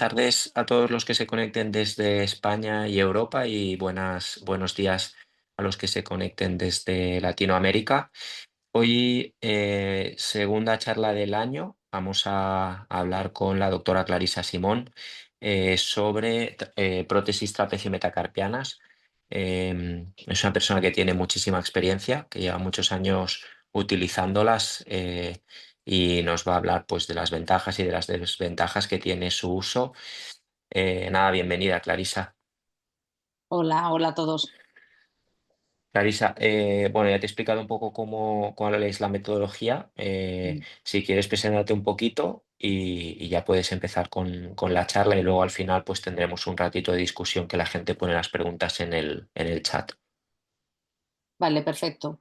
tardes a todos los que se conecten desde España y Europa y buenos días a los que se conecten desde Latinoamérica. Hoy, segunda charla del año, vamos a hablar con la doctora Clarisa Simón sobre prótesis trapecio metacarpianas. Es una persona que tiene muchísima experiencia, que lleva muchos años utilizándolas y nos va a hablar pues, de las ventajas y de las desventajas que tiene su uso. Nada, bienvenida, Clarisa. Hola, hola a todos. Clarisa, bueno, ya te he explicado un poco cuál es la metodología. Mm. Si quieres presentarte un poquito y ya puedes empezar con la charla y luego al final pues tendremos un ratito de discusión que la gente pone las preguntas en el chat. Vale, perfecto.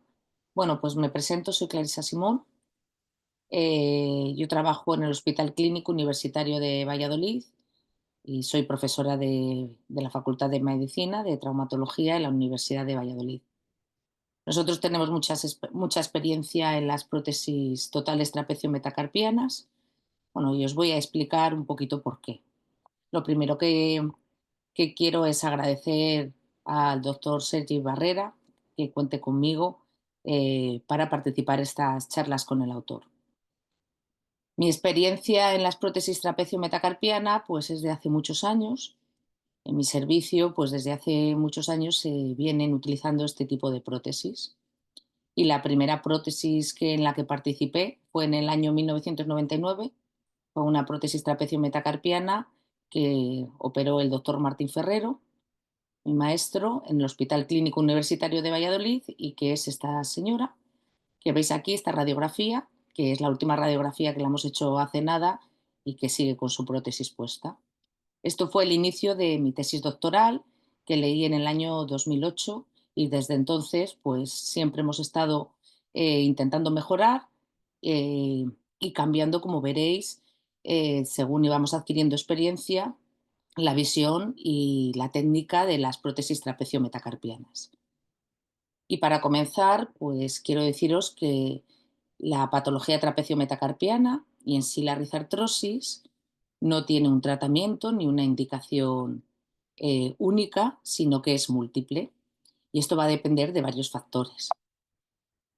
Bueno, pues me presento, soy Clarisa Simón. Yo trabajo en el Hospital Clínico Universitario de Valladolid y soy profesora de la Facultad de Medicina de Traumatología en la Universidad de Valladolid. Nosotros tenemos mucha experiencia en las prótesis totales trapecio metacarpianas. Bueno, y os voy a explicar un poquito por qué. Lo primero que quiero es agradecer al doctor Sergi Barrera que cuente conmigo para participar en estas charlas con el autor. Mi experiencia en las prótesis trapecio metacarpiana pues es de hace muchos años. En mi servicio pues desde hace muchos años se vienen utilizando este tipo de prótesis. Y la primera prótesis en la que participé fue en el año 1999, con una prótesis trapecio metacarpiana que operó el doctor Martín Ferrero, mi maestro, en el Hospital Clínico Universitario de Valladolid, y que es esta señora que veis aquí, esta radiografía, que es la última radiografía que la hemos hecho hace nada y que sigue con su prótesis puesta. Esto fue el inicio de mi tesis doctoral que leí en el año 2008 y desde entonces pues siempre hemos estado intentando mejorar eh, y cambiando, como veréis, según íbamos adquiriendo experiencia, la visión y la técnica de las prótesis trapecio metacarpianas. Y para comenzar, pues quiero deciros que la patología trapecio metacarpiana y en sí la rizartrosis no tiene un tratamiento ni una indicación única, sino que es múltiple. Y esto va a depender de varios factores.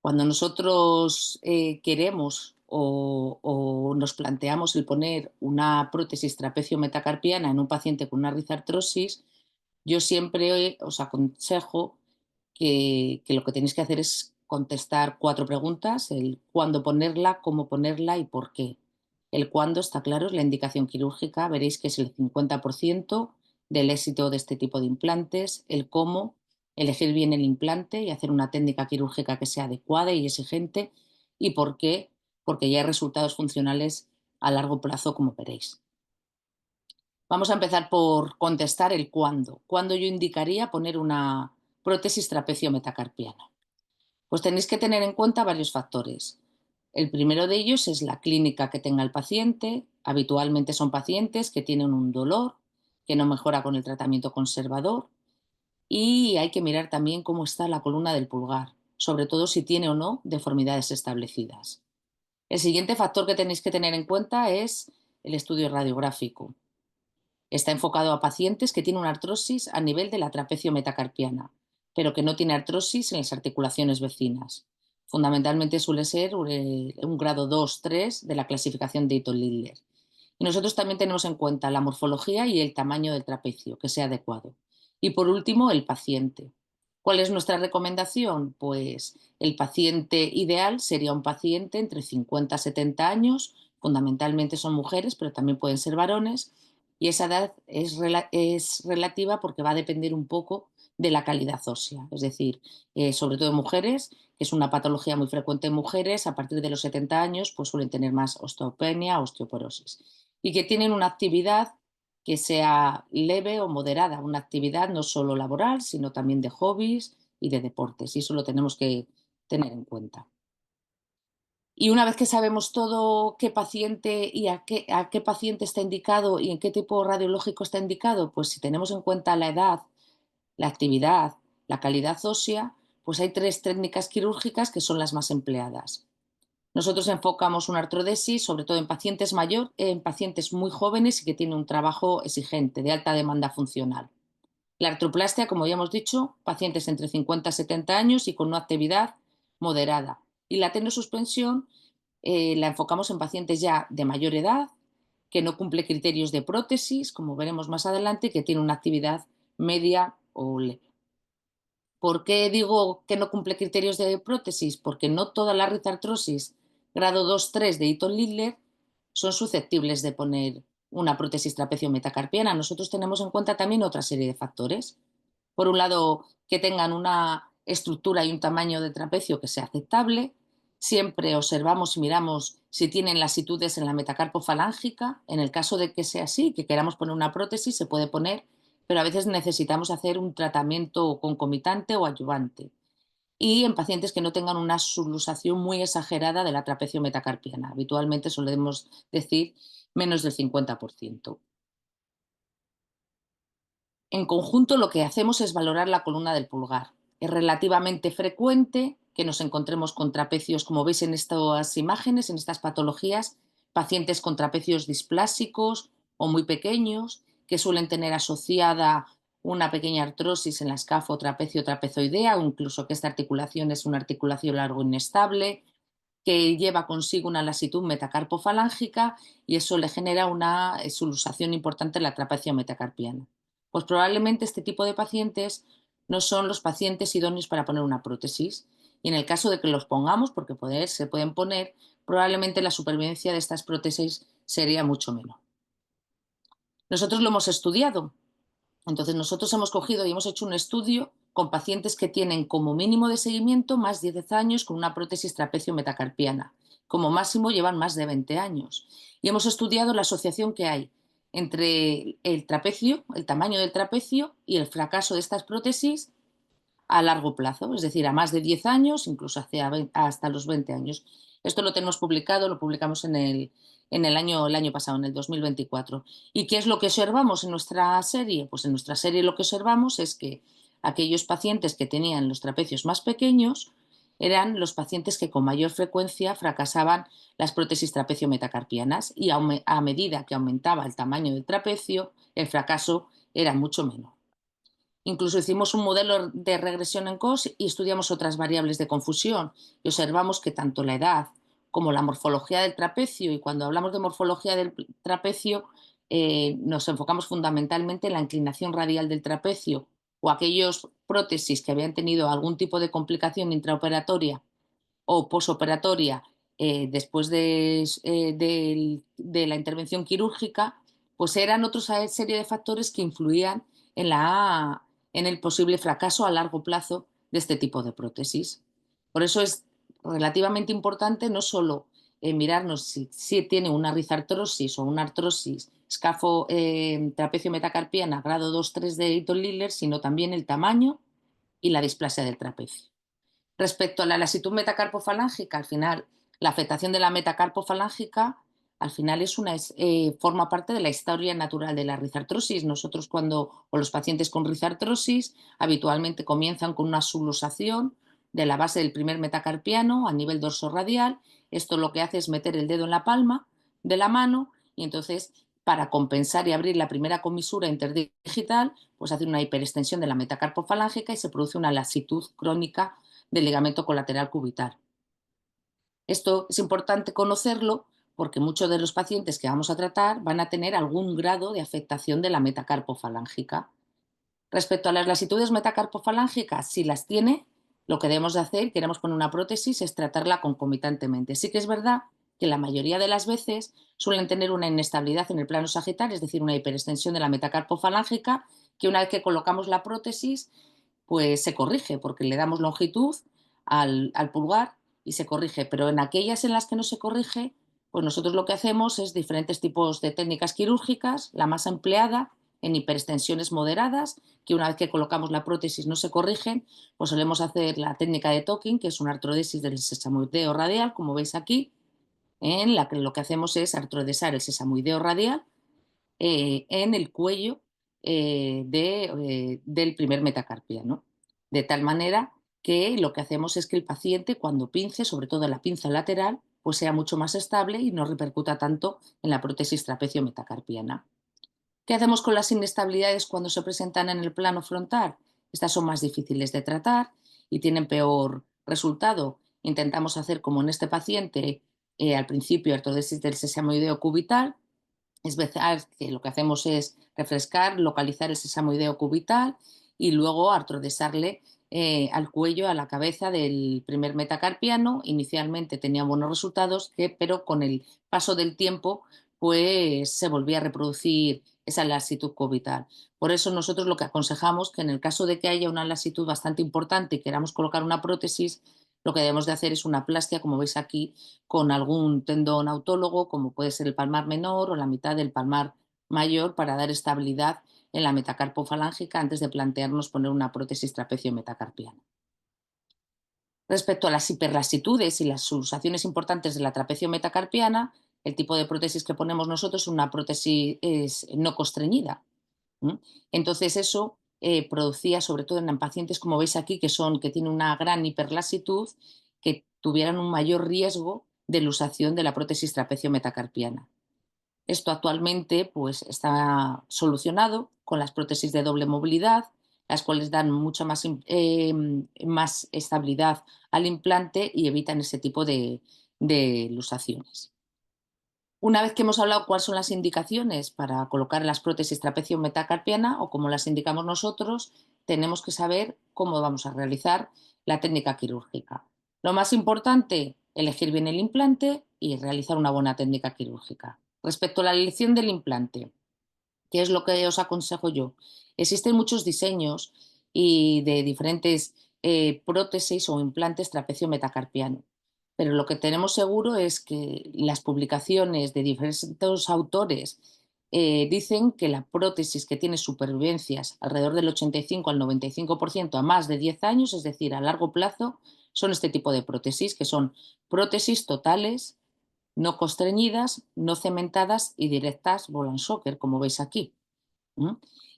Cuando nosotros queremos o nos planteamos el poner una prótesis trapecio metacarpiana en un paciente con una rizartrosis, yo siempre os aconsejo que lo que tenéis que hacer es contestar 4 preguntas: el cuándo ponerla, cómo ponerla y por qué. El cuándo, está claro, es la indicación quirúrgica, veréis que es el 50% del éxito de este tipo de implantes. El cómo, elegir bien el implante y hacer una técnica quirúrgica que sea adecuada y exigente. Y por qué, porque ya hay resultados funcionales a largo plazo, como veréis. Vamos a empezar por contestar el cuándo. ¿Cuándo yo indicaría poner una prótesis trapecio metacarpiana? Pues tenéis que tener en cuenta varios factores. El primero de ellos es la clínica que tenga el paciente. Habitualmente son pacientes que tienen un dolor que no mejora con el tratamiento conservador, y hay que mirar también cómo está la columna del pulgar, sobre todo si tiene o no deformidades establecidas. El siguiente factor que tenéis que tener en cuenta es el estudio radiográfico. Está enfocado a pacientes que tienen una artrosis a nivel de la trapecio metacarpiana, pero que no tiene artrosis en las articulaciones vecinas. Fundamentalmente suele ser un grado 2-3 de la clasificación de Eaton-Littler. Y nosotros también tenemos en cuenta la morfología y el tamaño del trapecio, que sea adecuado. Y por último, el paciente. ¿Cuál es nuestra recomendación? Pues el paciente ideal sería un paciente entre 50 y 70 años, fundamentalmente son mujeres, pero también pueden ser varones, y esa edad es relativa porque va a depender un poco de la calidad ósea, es decir, sobre todo en mujeres, que es una patología muy frecuente en mujeres, a partir de los 70 años pues suelen tener más osteopenia, osteoporosis, y que tienen una actividad que sea leve o moderada, una actividad no solo laboral, sino también de hobbies y de deportes, y eso lo tenemos que tener en cuenta. Y una vez que sabemos todo qué paciente y a qué paciente está indicado y en qué tipo radiológico está indicado, pues si tenemos en cuenta la edad, la actividad, la calidad ósea, pues hay 3 técnicas quirúrgicas que son las más empleadas. Nosotros enfocamos una artrodesis sobre todo en pacientes muy jóvenes y que tienen un trabajo exigente, de alta demanda funcional. La artroplastia, como ya hemos dicho, pacientes entre 50 y 70 años y con una actividad moderada. Y la tenosuspensión la enfocamos en pacientes ya de mayor edad, que no cumple criterios de prótesis, como veremos más adelante, que tiene una actividad media o leve. ¿Por qué digo que no cumple criterios de prótesis? Porque no toda la artrosis grado 2-3 de Eaton-Littler son susceptibles de poner una prótesis trapecio metacarpiana. Nosotros tenemos en cuenta también otra serie de factores. Por un lado, que tengan una estructura y un tamaño de trapecio que sea aceptable. Siempre observamos y miramos si tienen lasitudes en la metacarpofalángica. En el caso de que sea así, que queramos poner una prótesis, se puede poner, pero a veces necesitamos hacer un tratamiento concomitante o adyuvante. Y en pacientes que no tengan una subluxación muy exagerada de la trapecio metacarpiana. Habitualmente solemos decir menos del 50%. En conjunto, lo que hacemos es valorar la columna del pulgar. Es relativamente frecuente que nos encontremos con trapecios, como veis en estas imágenes, en estas patologías, pacientes con trapecios displásicos o muy pequeños, que suelen tener asociada una pequeña artrosis en la escafo trapecio trapezoidea, o incluso que esta articulación es una articulación largo inestable, que lleva consigo una lasitud metacarpofalángica y eso le genera una subluxación importante en la trapecia metacarpiana. Pues probablemente este tipo de pacientes no son los pacientes idóneos para poner una prótesis y en el caso de que los pongamos, porque se pueden poner, probablemente la supervivencia de estas prótesis sería mucho menor. Nosotros lo hemos estudiado. Entonces, nosotros hemos cogido y hemos hecho un estudio con pacientes que tienen como mínimo de seguimiento más de 10 años con una prótesis trapecio metacarpiana. Como máximo llevan más de 20 años. Y hemos estudiado la asociación que hay entre el trapecio, el tamaño del trapecio y el fracaso de estas prótesis a largo plazo, es decir, a más de 10 años, incluso hasta los 20 años. Esto lo tenemos publicado, lo publicamos el año pasado, en el 2024. ¿Y qué es lo que observamos en nuestra serie? Pues en nuestra serie lo que observamos es que aquellos pacientes que tenían los trapecios más pequeños eran los pacientes que con mayor frecuencia fracasaban las prótesis trapecio metacarpianas y a medida que aumentaba el tamaño del trapecio, el fracaso era mucho menor. Incluso hicimos un modelo de regresión en COS y estudiamos otras variables de confusión y observamos que tanto la edad como la morfología del trapecio, y cuando hablamos de morfología del trapecio nos enfocamos fundamentalmente en la inclinación radial del trapecio o aquellos prótesis que habían tenido algún tipo de complicación intraoperatoria o posoperatoria después de la intervención quirúrgica, pues eran otra serie de factores que influían en, en el posible fracaso a largo plazo de este tipo de prótesis. Por eso es relativamente importante no solo mirarnos si tiene una rizartrosis o una artrosis escafo trapecio metacarpiana grado 2-3 de Eaton-Littler, sino también el tamaño y la displasia del trapecio. Respecto a la lasitud metacarpofalángica, al final, la afectación de la metacarpofalángica, al final forma parte de la historia natural de la rizartrosis. Nosotros o los pacientes con rizartrosis, habitualmente comienzan con una subluxación de la base del primer metacarpiano a nivel dorsoradial. Esto lo que hace es meter el dedo en la palma de la mano y entonces, para compensar y abrir la primera comisura interdigital, pues hace una hiperextensión de la metacarpofalángica y se produce una lasitud crónica del ligamento colateral cubital. Esto es importante conocerlo porque muchos de los pacientes que vamos a tratar van a tener algún grado de afectación de la metacarpofalángica. Respecto a las lasitudes metacarpofalángicas, si las tiene, lo que debemos de hacer, queremos poner una prótesis, es tratarla concomitantemente. Sí que es verdad que la mayoría de las veces suelen tener una inestabilidad en el plano sagital, es decir, una hiperextensión de la metacarpofalángica, que una vez que colocamos la prótesis, pues se corrige, porque le damos longitud al pulgar y se corrige. Pero en aquellas en las que no se corrige, pues nosotros lo que hacemos es diferentes tipos de técnicas quirúrgicas, la más empleada en hiperextensiones moderadas, que una vez que colocamos la prótesis no se corrigen, pues solemos hacer la técnica de Tocking, que es una artrodesis del sesamoideo radial, como veis aquí, en la que lo que hacemos es artrodesar el sesamoideo radial en el cuello del primer metacarpiano. De tal manera que lo que hacemos es que el paciente, cuando pince, sobre todo la pinza lateral, pues sea mucho más estable y no repercuta tanto en la prótesis trapecio-metacarpiana. ¿Qué hacemos con las inestabilidades cuando se presentan en el plano frontal? Estas son más difíciles de tratar y tienen peor resultado. Intentamos hacer como en este paciente, al principio artrodesis del sesamoideo cubital, es verdad que lo que hacemos es refrescar, localizar el sesamoideo cubital y luego artrodesarle al cuello, a la cabeza del primer metacarpiano. Inicialmente tenía buenos resultados, pero con el paso del tiempo pues se volvía a reproducir esa lasitud cubital. Por eso nosotros lo que aconsejamos que en el caso de que haya una lasitud bastante importante y queramos colocar una prótesis, lo que debemos de hacer es una plastia, como veis aquí, con algún tendón autólogo, como puede ser el palmar menor o la mitad del palmar mayor, para dar estabilidad en la metacarpofalángica antes de plantearnos poner una prótesis trapecio-metacarpiana. Respecto a las hiperlasitudes y las subluxaciones importantes de la trapecio-metacarpiana, el tipo de prótesis que ponemos nosotros es una prótesis no constreñida. ¿Mm? Entonces eso producía, sobre todo en pacientes como veis aquí, que tienen una gran hiperlasitud, que tuvieran un mayor riesgo de luxación de la prótesis trapecio-metacarpiana. Esto actualmente pues, está solucionado con las prótesis de doble movilidad, las cuales dan mucha más estabilidad al implante y evitan ese tipo de luxaciones. Una vez que hemos hablado cuáles son las indicaciones para colocar las prótesis trapecio-metacarpiana o como las indicamos nosotros, tenemos que saber cómo vamos a realizar la técnica quirúrgica. Lo más importante, elegir bien el implante y realizar una buena técnica quirúrgica. Respecto a la elección del implante, ¿qué es lo que os aconsejo yo? Existen muchos diseños y de diferentes prótesis o implantes trapecio-metacarpiano, pero lo que tenemos seguro es que las publicaciones de diferentes autores dicen que la prótesis que tiene supervivencias alrededor del 85 al 95% a más de 10 años, es decir, a largo plazo, son este tipo de prótesis, que son prótesis totales, no constreñidas, no cementadas y directas Ball-and-Shocker, como veis aquí. ¿Mm?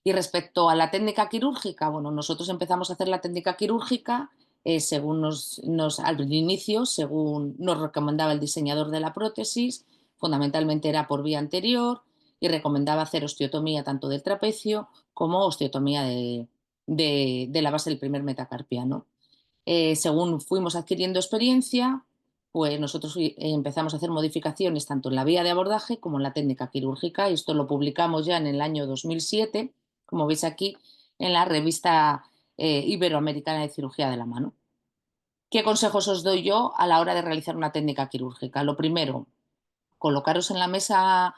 Y respecto a la técnica quirúrgica, bueno, nosotros empezamos a hacer la técnica quirúrgica según al inicio, según nos recomendaba el diseñador de la prótesis, fundamentalmente era por vía anterior y recomendaba hacer osteotomía tanto del trapecio como osteotomía de la base del primer metacarpiano. Según fuimos adquiriendo experiencia, pues nosotros empezamos a hacer modificaciones tanto en la vía de abordaje como en la técnica quirúrgica, y esto lo publicamos ya en el año 2007, como veis aquí, en la revista Iberoamericana de Cirugía de la Mano. ¿Qué consejos os doy yo a la hora de realizar una técnica quirúrgica? Lo primero, colocaros en la mesa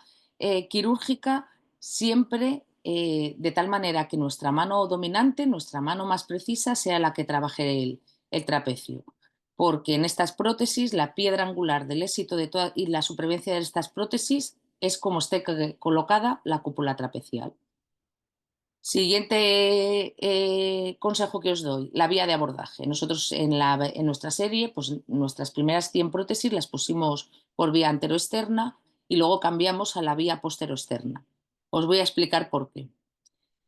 quirúrgica siempre de tal manera que nuestra mano dominante, nuestra mano más precisa, sea la que trabaje el trapecio. Porque en estas prótesis la piedra angular del éxito de toda y la supervivencia de estas prótesis es como esté colocada la cúpula trapecial. Siguiente consejo que os doy, la vía de abordaje. Nosotros en nuestra serie, pues nuestras primeras 100 prótesis las pusimos por vía anteroexterna y luego cambiamos a la vía posteroexterna. Os voy a explicar por qué.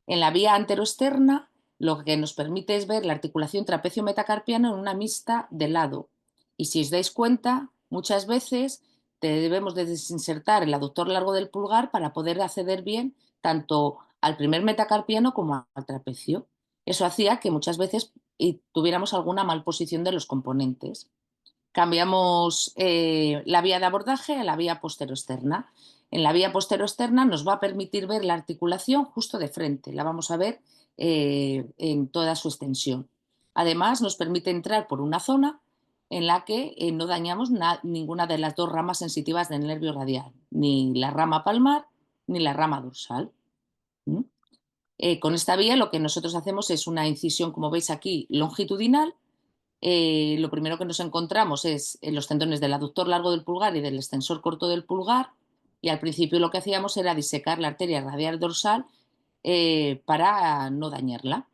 En la vía anteroexterna lo que nos permite es ver la articulación trapecio-metacarpiana en una mixta de lado. Y si os dais cuenta, muchas veces debemos de desinsertar el aductor largo del pulgar para poder acceder bien tanto al primer metacarpiano como al trapecio. Eso hacía que muchas veces tuviéramos alguna malposición de los componentes. Cambiamos la vía de abordaje a la vía posteroexterna. En la vía posteroexterna nos va a permitir ver la articulación justo de frente, la vamos a ver en toda su extensión. Además, nos permite entrar por una zona en la que no dañamos ninguna de las dos ramas sensitivas del nervio radial, ni la rama palmar ni la rama dorsal. ¿Mm? Con esta vía lo que nosotros hacemos es una incisión, como veis aquí, longitudinal. Lo primero que nos encontramos es en los tendones del aductor largo del pulgar y del extensor corto del pulgar, y al principio lo que hacíamos era disecar la arteria radial dorsal para no dañarla.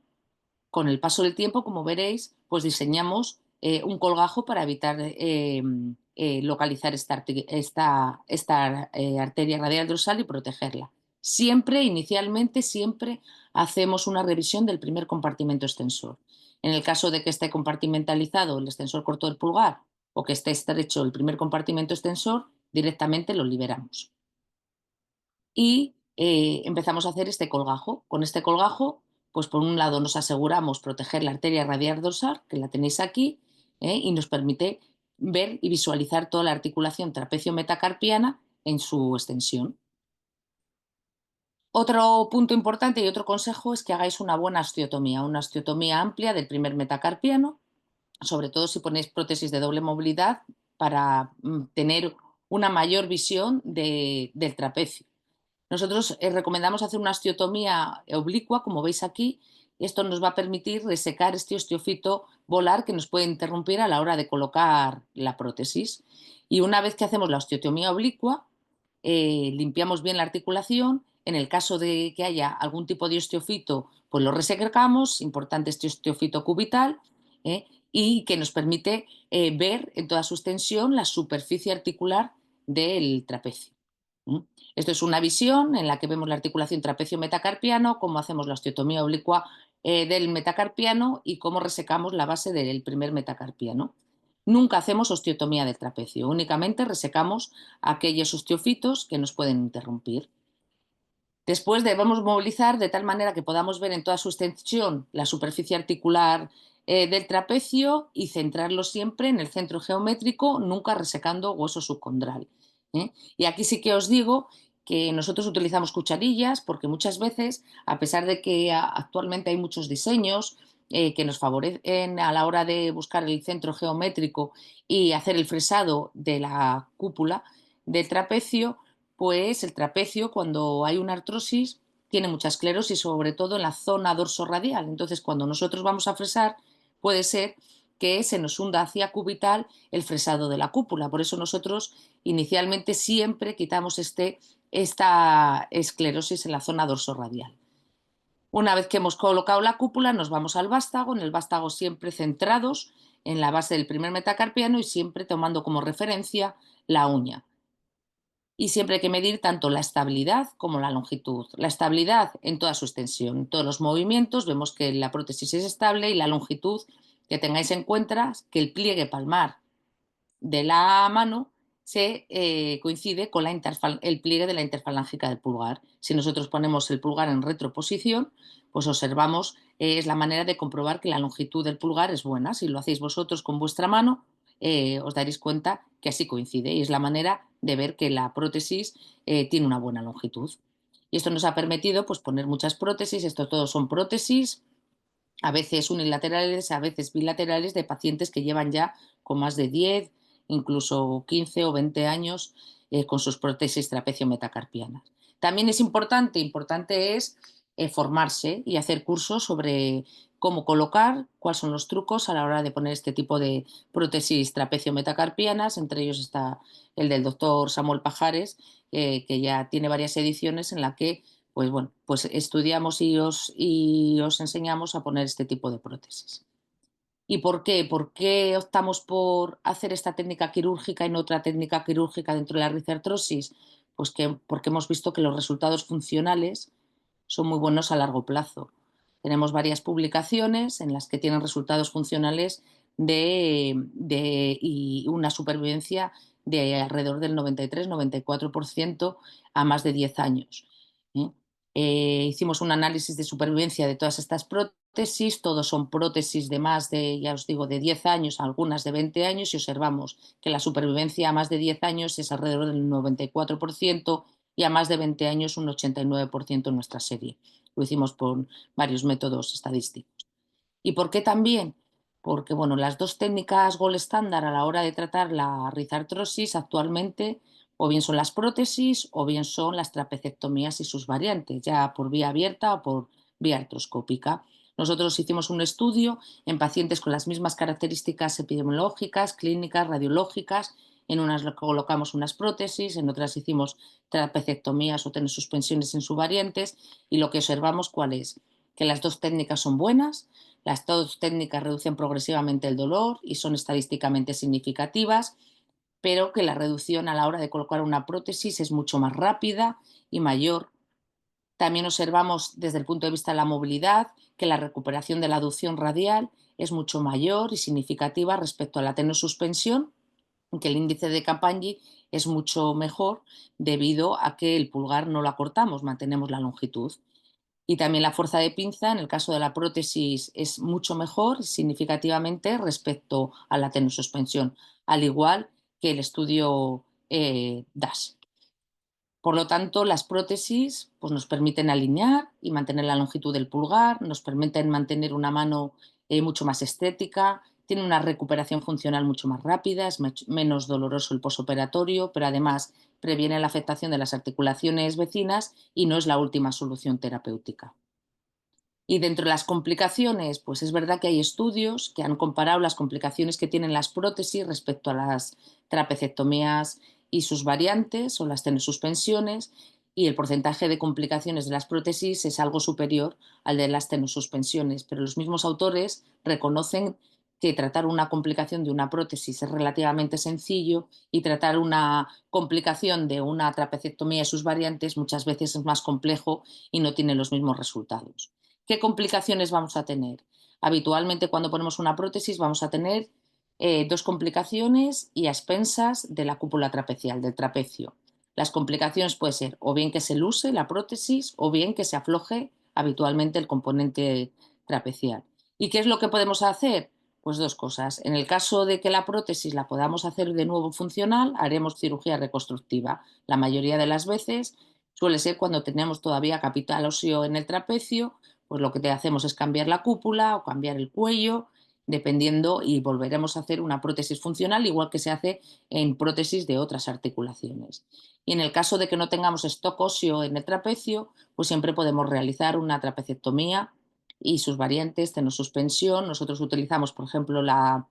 Con el paso del tiempo, como veréis, pues diseñamos un colgajo para evitar localizar esta arteria radial dorsal y protegerla. Siempre, inicialmente, siempre hacemos una revisión del primer compartimento extensor. En el caso de que esté compartimentalizado el extensor corto del pulgar o que esté estrecho el primer compartimento extensor, directamente lo liberamos. Y empezamos a hacer este colgajo. Con este colgajo, pues por un lado nos aseguramos proteger la arteria radial dorsal, que la tenéis aquí, y nos permite ver y visualizar toda la articulación trapecio-metacarpiana en su extensión. Otro punto importante y otro consejo es que hagáis una buena una osteotomía amplia del primer metacarpiano, sobre todo si ponéis prótesis de doble movilidad para tener una mayor visión del trapecio. Nosotros recomendamos hacer una osteotomía oblicua, como veis aquí. Esto nos va a permitir resecar este osteofito volar que nos puede interrumpir a la hora de colocar la prótesis. Y una vez que hacemos la osteotomía oblicua, limpiamos bien la articulación. En el caso de que haya algún tipo de osteofito, pues lo resecamos, importante este osteofito cubital, y que nos permite ver en toda su extensión la superficie articular del trapecio. ¿Mm? Esto es una visión en la que vemos la articulación trapecio-metacarpiano, cómo hacemos la osteotomía oblicua del metacarpiano y cómo resecamos la base del primer metacarpiano. Nunca hacemos osteotomía del trapecio, únicamente resecamos aquellos osteofitos que nos pueden interrumpir. Después debemos movilizar de tal manera que podamos ver en toda su extensión la superficie articular del trapecio y centrarlo siempre en el centro geométrico, nunca resecando hueso subcondral. Y aquí sí que os digo que nosotros utilizamos cucharillas porque muchas veces, a pesar de que actualmente hay muchos diseños que nos favorecen a la hora de buscar el centro geométrico y hacer el fresado de la cúpula del trapecio, pues el trapecio, cuando hay una artrosis, tiene mucha esclerosis, sobre todo en la zona dorsorradial. Entonces, cuando nosotros vamos a fresar, puede ser que se nos hunda hacia cubital el fresado de la cúpula. Por eso nosotros inicialmente siempre quitamos esta esclerosis en la zona dorsorradial. Una vez que hemos colocado la cúpula, nos vamos al vástago, en el vástago siempre centrados en la base del primer metacarpiano y siempre tomando como referencia la uña. Y siempre hay que medir tanto la estabilidad como la longitud. La estabilidad en toda su extensión, en todos los movimientos, vemos que la prótesis es estable, y la longitud, que tengáis en cuenta que el pliegue palmar de la mano coincide con el pliegue de la interfalángica del pulgar. Si nosotros ponemos el pulgar en retroposición, pues observamos, es la manera de comprobar que la longitud del pulgar es buena. Si lo hacéis vosotros con vuestra mano, os daréis cuenta que así coincide, y es la manera de ver que la prótesis tiene una buena longitud. Y esto nos ha permitido pues, poner muchas prótesis. Esto todos son prótesis, a veces unilaterales, a veces bilaterales, de pacientes que llevan ya con más de 10, incluso 15 o 20 años con sus prótesis trapecio-metacarpianas. También es importante es formarse y hacer cursos sobre cómo colocar, cuáles son los trucos a la hora de poner este tipo de prótesis trapecio-metacarpianas. Entre ellos está el del doctor Samuel Pajares, que ya tiene varias ediciones en la que pues bueno, pues estudiamos y os enseñamos a poner este tipo de prótesis. ¿Y por qué? ¿Por qué optamos por hacer esta técnica quirúrgica y no otra técnica quirúrgica dentro de la rizoartrosis? Pues porque hemos visto que los resultados funcionales son muy buenos a largo plazo. Tenemos varias publicaciones en las que tienen resultados funcionales y una supervivencia de alrededor del 93-94% a más de 10 años. ¿eh? Hicimos un análisis de supervivencia de todas estas prótesis, todos son prótesis de más de, ya os digo, de 10 años, algunas de 20 años, y observamos que la supervivencia a más de 10 años es alrededor del 94% y a más de 20 años un 89% en nuestra serie. Lo hicimos por varios métodos estadísticos. ¿Y por qué también? Porque bueno, las dos técnicas gold estándar a la hora de tratar la rizartrosis actualmente o bien son las prótesis o bien son las trapecectomías y sus variantes, ya por vía abierta o por vía artroscópica. Nosotros hicimos un estudio en pacientes con las mismas características epidemiológicas, clínicas, radiológicas. En unas colocamos unas prótesis, en otras hicimos trapecectomías o suspensiones en sus variantes, y lo que observamos, ¿cuál es? Que las dos técnicas son buenas, las dos técnicas reducen progresivamente el dolor y son estadísticamente significativas, pero que la reducción a la hora de colocar una prótesis es mucho más rápida y mayor. También observamos desde el punto de vista de la movilidad que la recuperación de la aducción radial es mucho mayor y significativa respecto a la tenosuspensión. que el índice de Capagni es mucho mejor debido a que el pulgar no lo acortamos, mantenemos la longitud. Y también la fuerza de pinza, en el caso de la prótesis, es mucho mejor significativamente respecto a la tenosuspensión, al igual que el estudio DAS. Por lo tanto, las prótesis pues, nos permiten alinear y mantener la longitud del pulgar, nos permiten mantener una mano mucho más estética, tiene una recuperación funcional mucho más rápida, es menos doloroso el posoperatorio, pero además previene la afectación de las articulaciones vecinas y no es la última solución terapéutica. Y dentro de las complicaciones, pues es verdad que hay estudios que han comparado las complicaciones que tienen las prótesis respecto a las trapecectomías y sus variantes o las tenosuspensiones, y el porcentaje de complicaciones de las prótesis es algo superior al de las tenosuspensiones, pero los mismos autores reconocen que tratar una complicación de una prótesis es relativamente sencillo y tratar una complicación de una trapecectomía y sus variantes muchas veces es más complejo y no tiene los mismos resultados. ¿Qué complicaciones vamos a tener? Habitualmente cuando ponemos una prótesis vamos a tener dos complicaciones y a expensas de la cúpula trapecial, del trapecio. Las complicaciones pueden ser o bien que se luse la prótesis o bien que se afloje habitualmente el componente trapecial. ¿Y qué es lo que podemos hacer? Pues dos cosas. En el caso de que la prótesis la podamos hacer de nuevo funcional, haremos cirugía reconstructiva. La mayoría de las veces suele ser cuando tenemos todavía capital óseo en el trapecio, pues lo que te hacemos es cambiar la cúpula o cambiar el cuello, dependiendo, y volveremos a hacer una prótesis funcional, igual que se hace en prótesis de otras articulaciones. Y en el caso de que no tengamos stock óseo en el trapecio, pues siempre podemos realizar una trapecectomía y sus variantes, tenosuspensión. Nosotros utilizamos, por ejemplo, la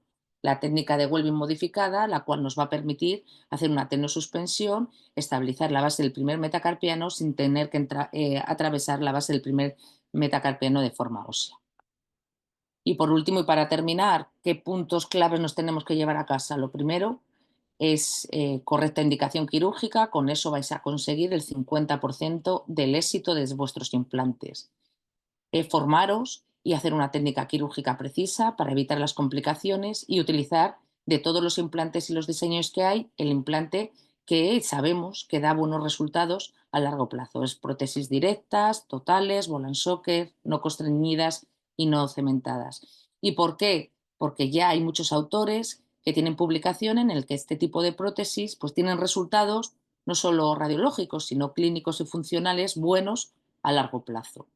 técnica de Welbing modificada, la cual nos va a permitir hacer una tenosuspensión, estabilizar la base del primer metacarpiano sin tener que atravesar la base del primer metacarpiano de forma ósea. Y por último, y para terminar, ¿qué puntos claves nos tenemos que llevar a casa? Lo primero es correcta indicación quirúrgica, con eso vais a conseguir el 50% del éxito de vuestros implantes. Formaros y hacer una técnica quirúrgica precisa para evitar las complicaciones y utilizar de todos los implantes y los diseños que hay, el implante que sabemos que da buenos resultados a largo plazo. Es prótesis directas, totales, ball and socket, no constreñidas y no cementadas. ¿Y por qué? Porque ya hay muchos autores que tienen publicación en el que este tipo de prótesis pues tienen resultados no solo radiológicos, sino clínicos y funcionales buenos a largo plazo.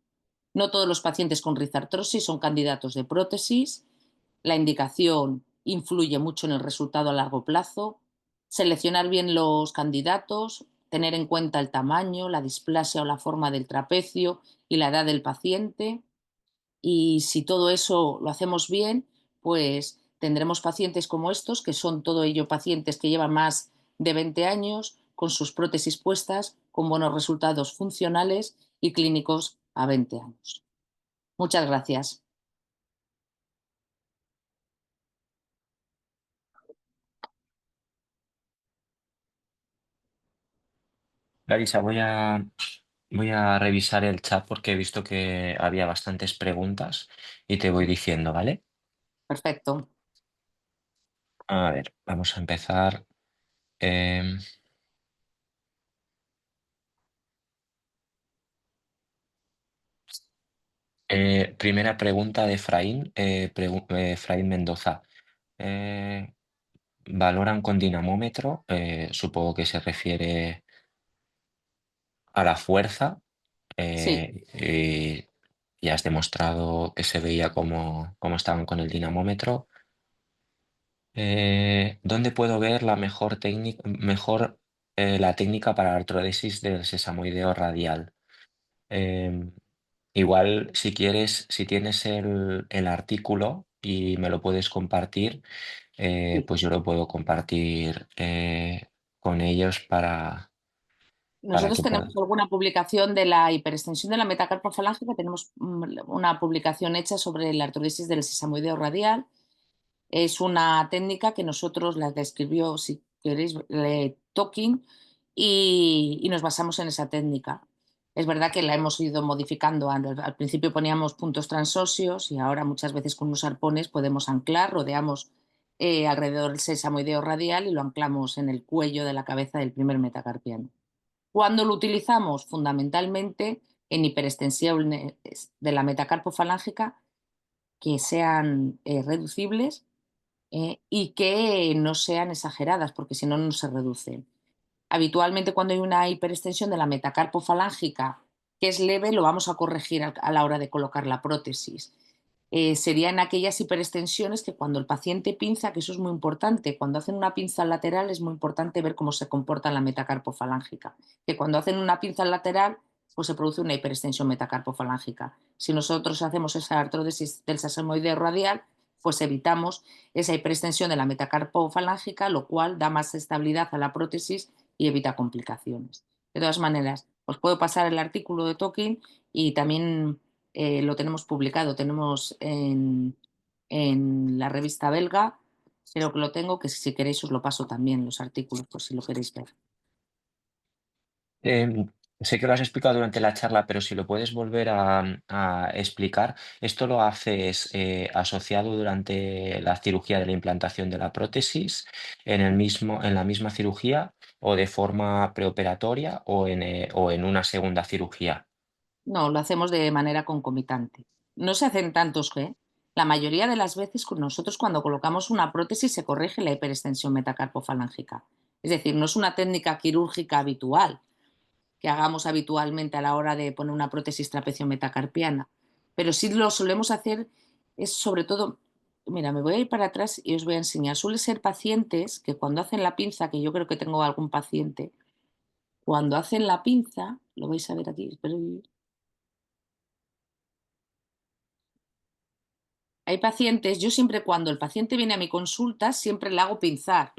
No todos los pacientes con rizartrosis son candidatos de prótesis. La indicación influye mucho en el resultado a largo plazo. Seleccionar bien los candidatos, tener en cuenta el tamaño, la displasia o la forma del trapecio y la edad del paciente. Y si todo eso lo hacemos bien, pues tendremos pacientes como estos, que son todo ello pacientes que llevan más de 20 años con sus prótesis puestas, con buenos resultados funcionales y clínicos a 20 años. Muchas gracias. Larisa, voy a revisar el chat porque he visto que había bastantes preguntas y te voy diciendo, ¿vale? Perfecto. A ver, vamos a empezar. Em, Primera pregunta de Efraín, Efraín Mendoza. Eh, ¿Valoran con dinamómetro? Supongo que se refiere a la fuerza. Sí. Y has demostrado que se veía cómo estaban con el dinamómetro. ¿Dónde puedo ver la mejor técnica, la técnica para la artrodesis del sesamoideo radial? Em, Igual, si quieres, si tienes el artículo y me lo puedes compartir, Sí. pues yo lo puedo compartir con ellos para Nosotros que tenemos puedan. alguna publicación de la hiperextensión de la metacarpa falángica, tenemos una publicación hecha sobre la artrodesis del sesamoideo radial. Es una técnica que nosotros la describió, si queréis, Tolkien, y nos basamos en esa técnica. Es verdad que la hemos ido modificando. Al principio poníamos puntos transóseos y ahora muchas veces con unos arpones podemos anclar, rodeamos alrededor del sésamoideo radial y lo anclamos en el cuello de la cabeza del primer metacarpiano. ¿Cuándo lo utilizamos? Fundamentalmente en hiperextensiones de la metacarpofalángica que sean reducibles y que no sean exageradas, porque si no, no se reducen. Habitualmente, cuando hay una hiperextensión de la metacarpofalángica que es leve, lo vamos a corregir a la hora de colocar la prótesis. Serían aquellas hiperextensiones que cuando el paciente pinza, que eso es muy importante, cuando hacen una pinza lateral es muy importante ver cómo se comporta la metacarpofalángica, que cuando hacen una pinza lateral pues se produce una hiperextensión metacarpofalángica. Si nosotros hacemos esa artrodesis del sesamoideo radial, pues evitamos esa hiperextensión de la metacarpofalángica, lo cual da más estabilidad a la prótesis y evita complicaciones. De todas maneras, os puedo pasar el artículo de Tokin y también lo tenemos publicado, tenemos en la revista belga, creo que lo tengo, que si queréis os lo paso también, los artículos, por si lo queréis ver. Em, Sé que lo has explicado durante la charla, pero si lo puedes volver a explicar, ¿esto lo haces asociado durante la cirugía de la implantación de la prótesis, en la misma cirugía o de forma preoperatoria o en una segunda cirugía? No, lo hacemos de manera concomitante. No se hacen tantos que, la mayoría de las veces con nosotros cuando colocamos una prótesis se corrige la hiperextensión metacarpofalángica. Es decir, no es una técnica quirúrgica habitual que hagamos habitualmente a la hora de poner una prótesis trapecio metacarpiana, pero sí lo solemos hacer, es sobre todo, mira, me voy a ir para atrás y os voy a enseñar. Suele ser pacientes que cuando hacen la pinza, que yo creo que tengo algún paciente, cuando hacen la pinza, lo vais a ver aquí, pero hay pacientes, yo siempre cuando el paciente viene a mi consulta, siempre le hago pinzar.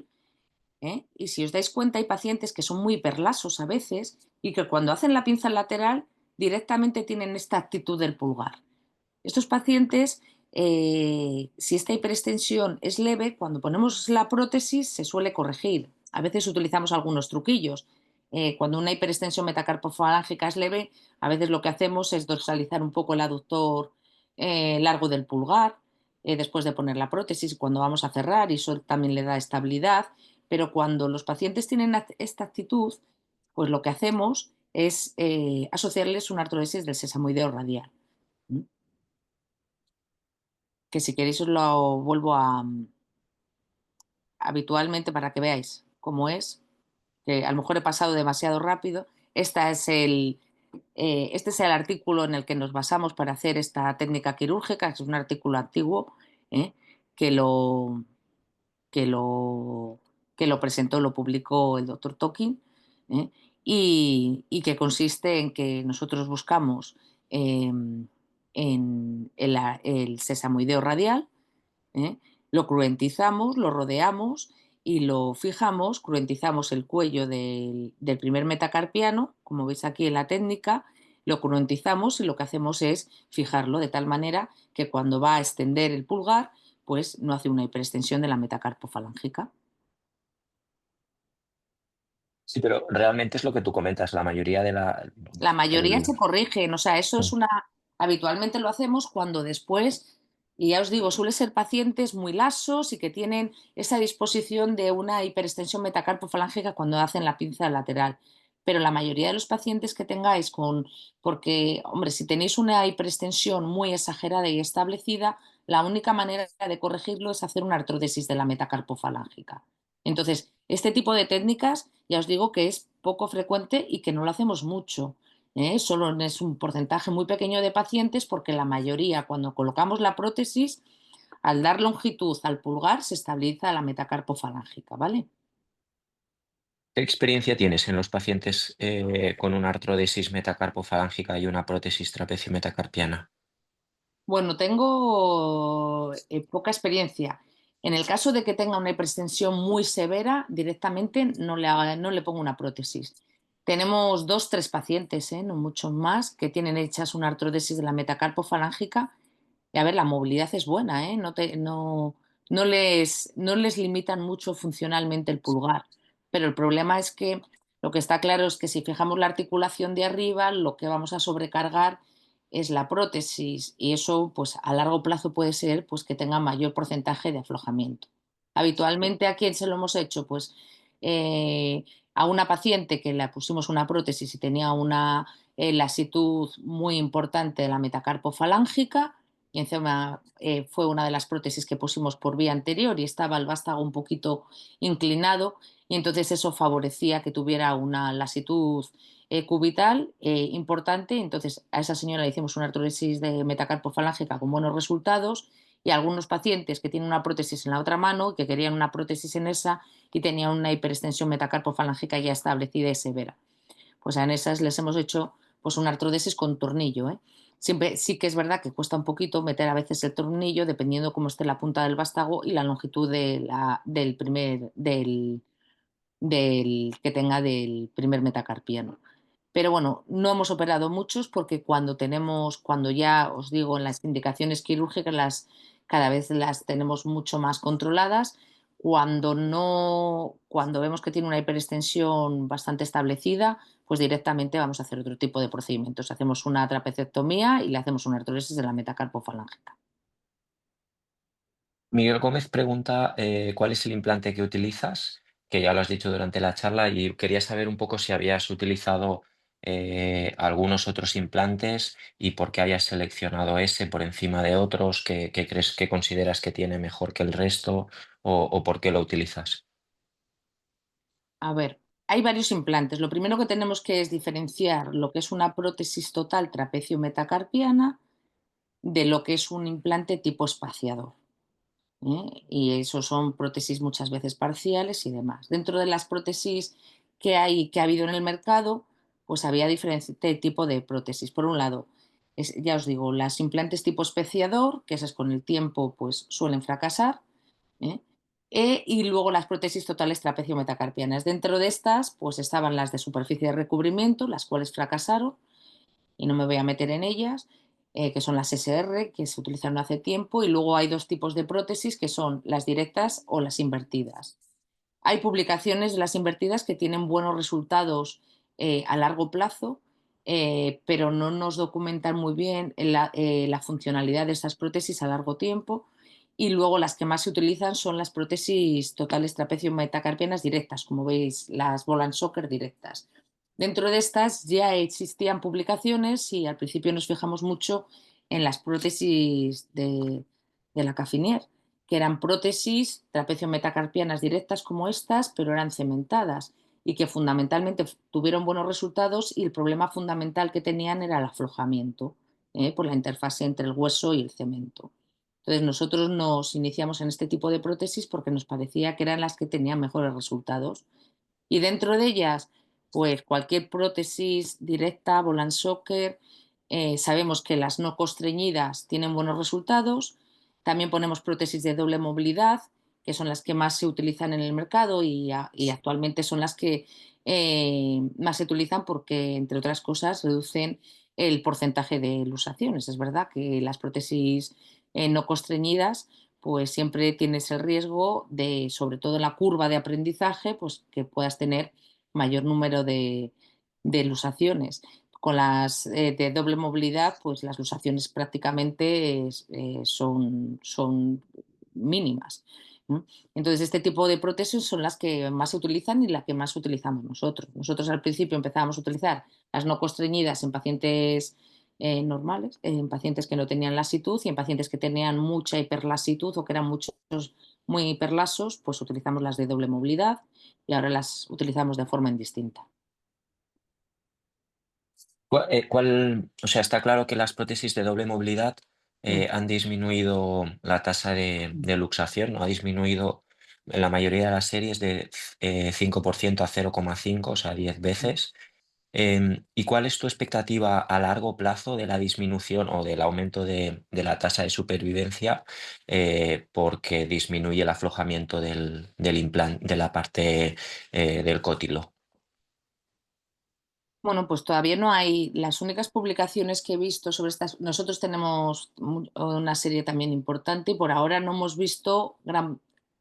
Y si os dais cuenta, hay pacientes que son muy hiperlasos a veces y que cuando hacen la pinza lateral directamente tienen esta actitud del pulgar. Estos pacientes, si esta hiperextensión es leve, cuando ponemos la prótesis se suele corregir. A veces utilizamos algunos truquillos. Cuando una hiperextensión metacarpofalángica es leve, a veces lo que hacemos es dorsalizar un poco el aductor largo del pulgar después de poner la prótesis cuando vamos a cerrar y eso también le da estabilidad. Pero cuando los pacientes tienen esta actitud, pues lo que hacemos es asociarles una artrodesis del sesamoideo radial. ¿Mm? Que si queréis os lo vuelvo a habitualmente para que veáis cómo es, que a lo mejor he pasado demasiado rápido. Este es el artículo en el que nos basamos para hacer esta técnica quirúrgica, que es un artículo antiguo, ¿eh? que lo, que lo, que lo presentó, lo publicó el doctor Tokin, ¿eh? Y que consiste en que nosotros buscamos eh, en el sesamoideo radial, ¿eh? Lo cruentizamos, lo rodeamos y lo fijamos, cruentizamos el cuello del primer metacarpiano, como veis aquí en la técnica, lo cruentizamos y lo que hacemos es fijarlo de tal manera que cuando va a extender el pulgar, pues no hace una hiperextensión de la metacarpofalángica. Sí, pero realmente es lo que tú comentas, la mayoría de la... La mayoría el- se corrigen, o sea, eso es Mm. una... Habitualmente lo hacemos cuando después, y ya os digo, suele ser pacientes muy lasos y que tienen esa disposición de una hiperextensión metacarpofalángica cuando hacen la pinza lateral. Pero la mayoría de los pacientes que tengáis porque, hombre, si tenéis una hiperextensión muy exagerada y establecida, la única manera de corregirlo es hacer una artrodesis de la metacarpofalángica. Entonces, este tipo de técnicas, ya os digo que es poco frecuente y que no lo hacemos mucho. Solo es un porcentaje muy pequeño de pacientes porque la mayoría, cuando colocamos la prótesis, al dar longitud al pulgar, se estabiliza la metacarpofalángica, ¿vale? ¿Qué experiencia tienes en los pacientes con una artrodesis metacarpofalángica y una prótesis trapecio metacarpiana? Bueno, tengo poca experiencia. En el caso de que tenga una hiperextensión muy severa, directamente no le pongo una prótesis. Tenemos dos, tres pacientes, no muchos más, que tienen hechas una artrodesis de la metacarpofalángica. Y a ver, la movilidad es buena, no les limitan mucho funcionalmente el pulgar. Pero el problema es que lo que está claro es que si fijamos la articulación de arriba, lo que vamos a sobrecargar es la prótesis y eso pues a largo plazo puede ser pues que tenga mayor porcentaje de aflojamiento. Habitualmente, ¿a quién se lo hemos hecho? Pues a una paciente que le pusimos una prótesis y tenía una lasitud muy importante de la metacarpofalángica, y encima fue una de las prótesis que pusimos por vía anterior y estaba el vástago un poquito inclinado, y entonces eso favorecía que tuviera una lasitud cubital importante. Entonces a esa señora le hicimos una artrodesis de metacarpofalángica con buenos resultados, y algunos pacientes que tienen una prótesis en la otra mano, que querían una prótesis en esa y tenían una hiperextensión metacarpofalángica ya establecida y severa. Pues en esas les hemos hecho pues una artrodesis con tornillo, ¿eh? Siempre sí que es verdad que cuesta un poquito meter a veces el tornillo dependiendo cómo esté la punta del vástago y la longitud del que tenga del primer metacarpiano. Pero bueno, no hemos operado muchos porque cuando ya os digo en las indicaciones quirúrgicas, cada vez las tenemos mucho más controladas. Cuando no, cuando vemos que tiene una hiperextensión bastante establecida, pues directamente vamos a hacer otro tipo de procedimientos. Hacemos una trapecectomía y le hacemos una artrodesis de la metacarpofalángica. Miguel Gómez pregunta cuál es el implante que utilizas, que ya lo has dicho durante la charla, y quería saber un poco si habías utilizado algunos otros implantes y por qué hayas seleccionado ese por encima de otros, que crees que consideras que tiene mejor que el resto o por qué lo utilizas. A ver, hay varios implantes. Lo primero que tenemos que es diferenciar lo que es una prótesis total trapecio metacarpiana de lo que es un implante tipo espaciador, ¿eh? Y eso son prótesis muchas veces parciales y demás. Dentro de las prótesis que ha habido en el mercado, pues había diferente tipo de prótesis. Por un lado, ya os digo, las implantes tipo espaciador, que esas con el tiempo pues suelen fracasar, ¿eh? Y luego las prótesis totales trapecio metacarpianas. Dentro de estas, pues estaban las de superficie de recubrimiento, las cuales fracasaron, y no me voy a meter en ellas, que son las SR, que se utilizaron hace tiempo, y luego hay dos tipos de prótesis, que son las directas o las invertidas. Hay publicaciones de las invertidas que tienen buenos resultados a largo plazo, pero no nos documentan muy bien la funcionalidad de estas prótesis a largo tiempo. Y luego las que más se utilizan son las prótesis totales trapecio metacarpianas directas, como veis, las ball and soccer directas. Dentro de estas ya existían publicaciones y al principio nos fijamos mucho en las prótesis de la Cafinier, que eran prótesis trapecio metacarpianas directas como estas, pero eran cementadas y que fundamentalmente tuvieron buenos resultados, y el problema fundamental que tenían era el aflojamiento, por la interfase entre el hueso y el cemento. Entonces nosotros nos iniciamos en este tipo de prótesis porque nos parecía que eran las que tenían mejores resultados. Y dentro de ellas, pues cualquier prótesis directa, ball and soccer, sabemos que las no constreñidas tienen buenos resultados. También ponemos prótesis de doble movilidad, que son las que más se utilizan en el mercado, y actualmente son las que más se utilizan porque, entre otras cosas, reducen el porcentaje de luxaciones. Es verdad que las prótesis no constreñidas pues siempre tienes el riesgo de, sobre todo en la curva de aprendizaje, pues que puedas tener mayor número de lusaciones. Con las de doble movilidad, pues las lusaciones prácticamente son mínimas, ¿no? Entonces, este tipo de prótesis son las que más se utilizan y las que más utilizamos nosotros. Nosotros al principio empezábamos a utilizar las no constreñidas en pacientes normales, en pacientes que no tenían lasitud, y en pacientes que tenían mucha hiperlasitud o que eran muchos muy hiperlasos, pues utilizamos las de doble movilidad, y ahora las utilizamos de forma indistinta. O sea, está claro que las prótesis de doble movilidad Mm, han disminuido la tasa de luxación, ¿no? Ha disminuido en la mayoría de las series de 5% a 0,5, o sea, 10 veces. ¿Y cuál es tu expectativa a largo plazo de la disminución o del aumento de la tasa de supervivencia porque disminuye el aflojamiento del implante, de la parte del cótilo? Bueno, pues todavía no hay. Las únicas publicaciones que he visto sobre estas, nosotros tenemos una serie también importante, y por ahora no hemos visto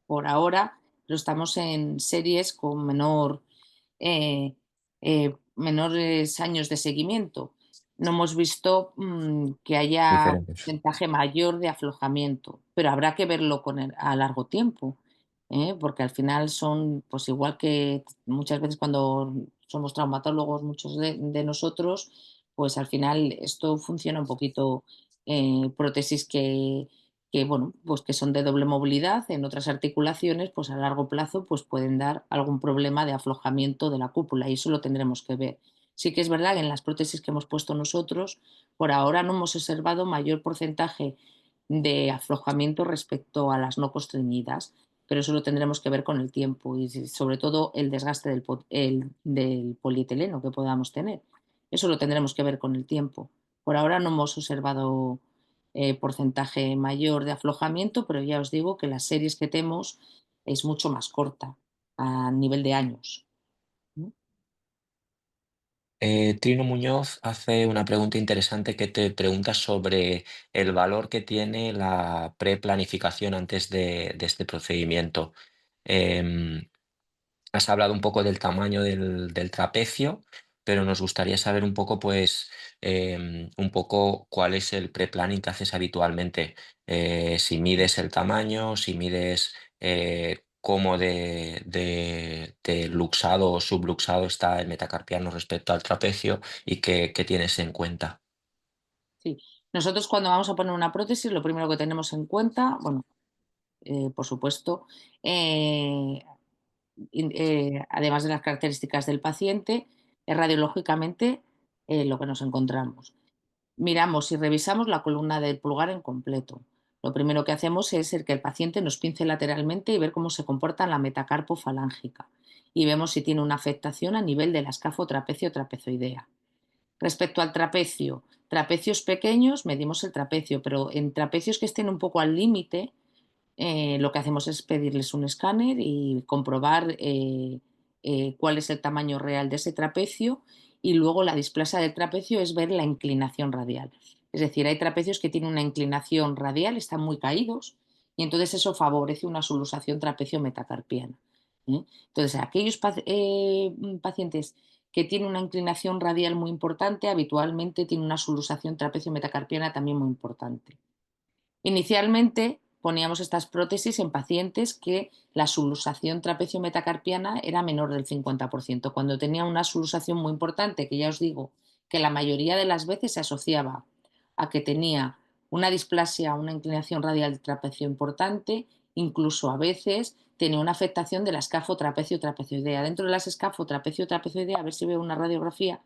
por ahora, pero estamos en series con menores años de seguimiento. No hemos visto que haya un Diferentes. porcentaje mayor de aflojamiento, pero habrá que verlo a largo tiempo. porque al final son, pues igual que muchas veces cuando somos traumatólogos, muchos de nosotros, pues al final esto funciona un poquito, prótesis bueno, pues que son de doble movilidad en otras articulaciones, pues a largo plazo pues pueden dar algún problema de aflojamiento de la cúpula y eso lo tendremos que ver. Sí que es verdad que en las prótesis que hemos puesto nosotros, por ahora no hemos observado mayor porcentaje de aflojamiento respecto a las no constreñidas, pero eso lo tendremos que ver con el tiempo y sobre todo el desgaste del polietileno que podamos tener. Eso lo tendremos que ver con el tiempo. Por ahora no hemos observado porcentaje mayor de aflojamiento, pero ya os digo que las series que tenemos es mucho más corta a nivel de años, ¿no? Trino Muñoz hace una pregunta interesante que te pregunta sobre el valor que tiene la preplanificación antes de este procedimiento. Em, Has hablado un poco del tamaño del trapecio, pero nos gustaría saber un poco, pues, un poco cuál es el pre-planning que haces habitualmente. Si mides el tamaño, si mides cómo de luxado o subluxado está el metacarpiano respecto al trapecio y qué tienes en cuenta. Sí. Nosotros cuando vamos a poner una prótesis, lo primero que tenemos en cuenta, bueno, por supuesto, eh, además de las características del paciente, es radiológicamente lo que nos encontramos. Miramos y revisamos la columna del pulgar en completo. Lo primero que hacemos es el que el paciente nos pince lateralmente y ver cómo se comporta la metacarpo falángica. Y vemos si tiene una afectación a nivel del escafo trapecio-trapezoidea. Respecto al trapecio, trapecios pequeños, medimos el trapecio, pero en trapecios que estén un poco al límite, lo que hacemos es pedirles un escáner y comprobar cuál es el tamaño real de ese trapecio y luego la displasia del trapecio es ver la inclinación radial. Es decir, hay trapecios que tienen una inclinación radial, están muy caídos y entonces eso favorece una subluxación trapecio-metacarpiana. Entonces, aquellos pacientes que tienen una inclinación radial muy importante, habitualmente tienen una subluxación trapecio-metacarpiana también muy importante. Inicialmente poníamos estas prótesis en pacientes que la subluxación trapecio-metacarpiana era menor del 50%, cuando tenía una subluxación muy importante, que ya os digo que la mayoría de las veces se asociaba a que tenía una displasia, una inclinación radial del trapecio importante, incluso a veces tenía una afectación del escafo trapecio-trapezoidea. Dentro del escafo trapecio-trapezoidea, a ver si veo una radiografía,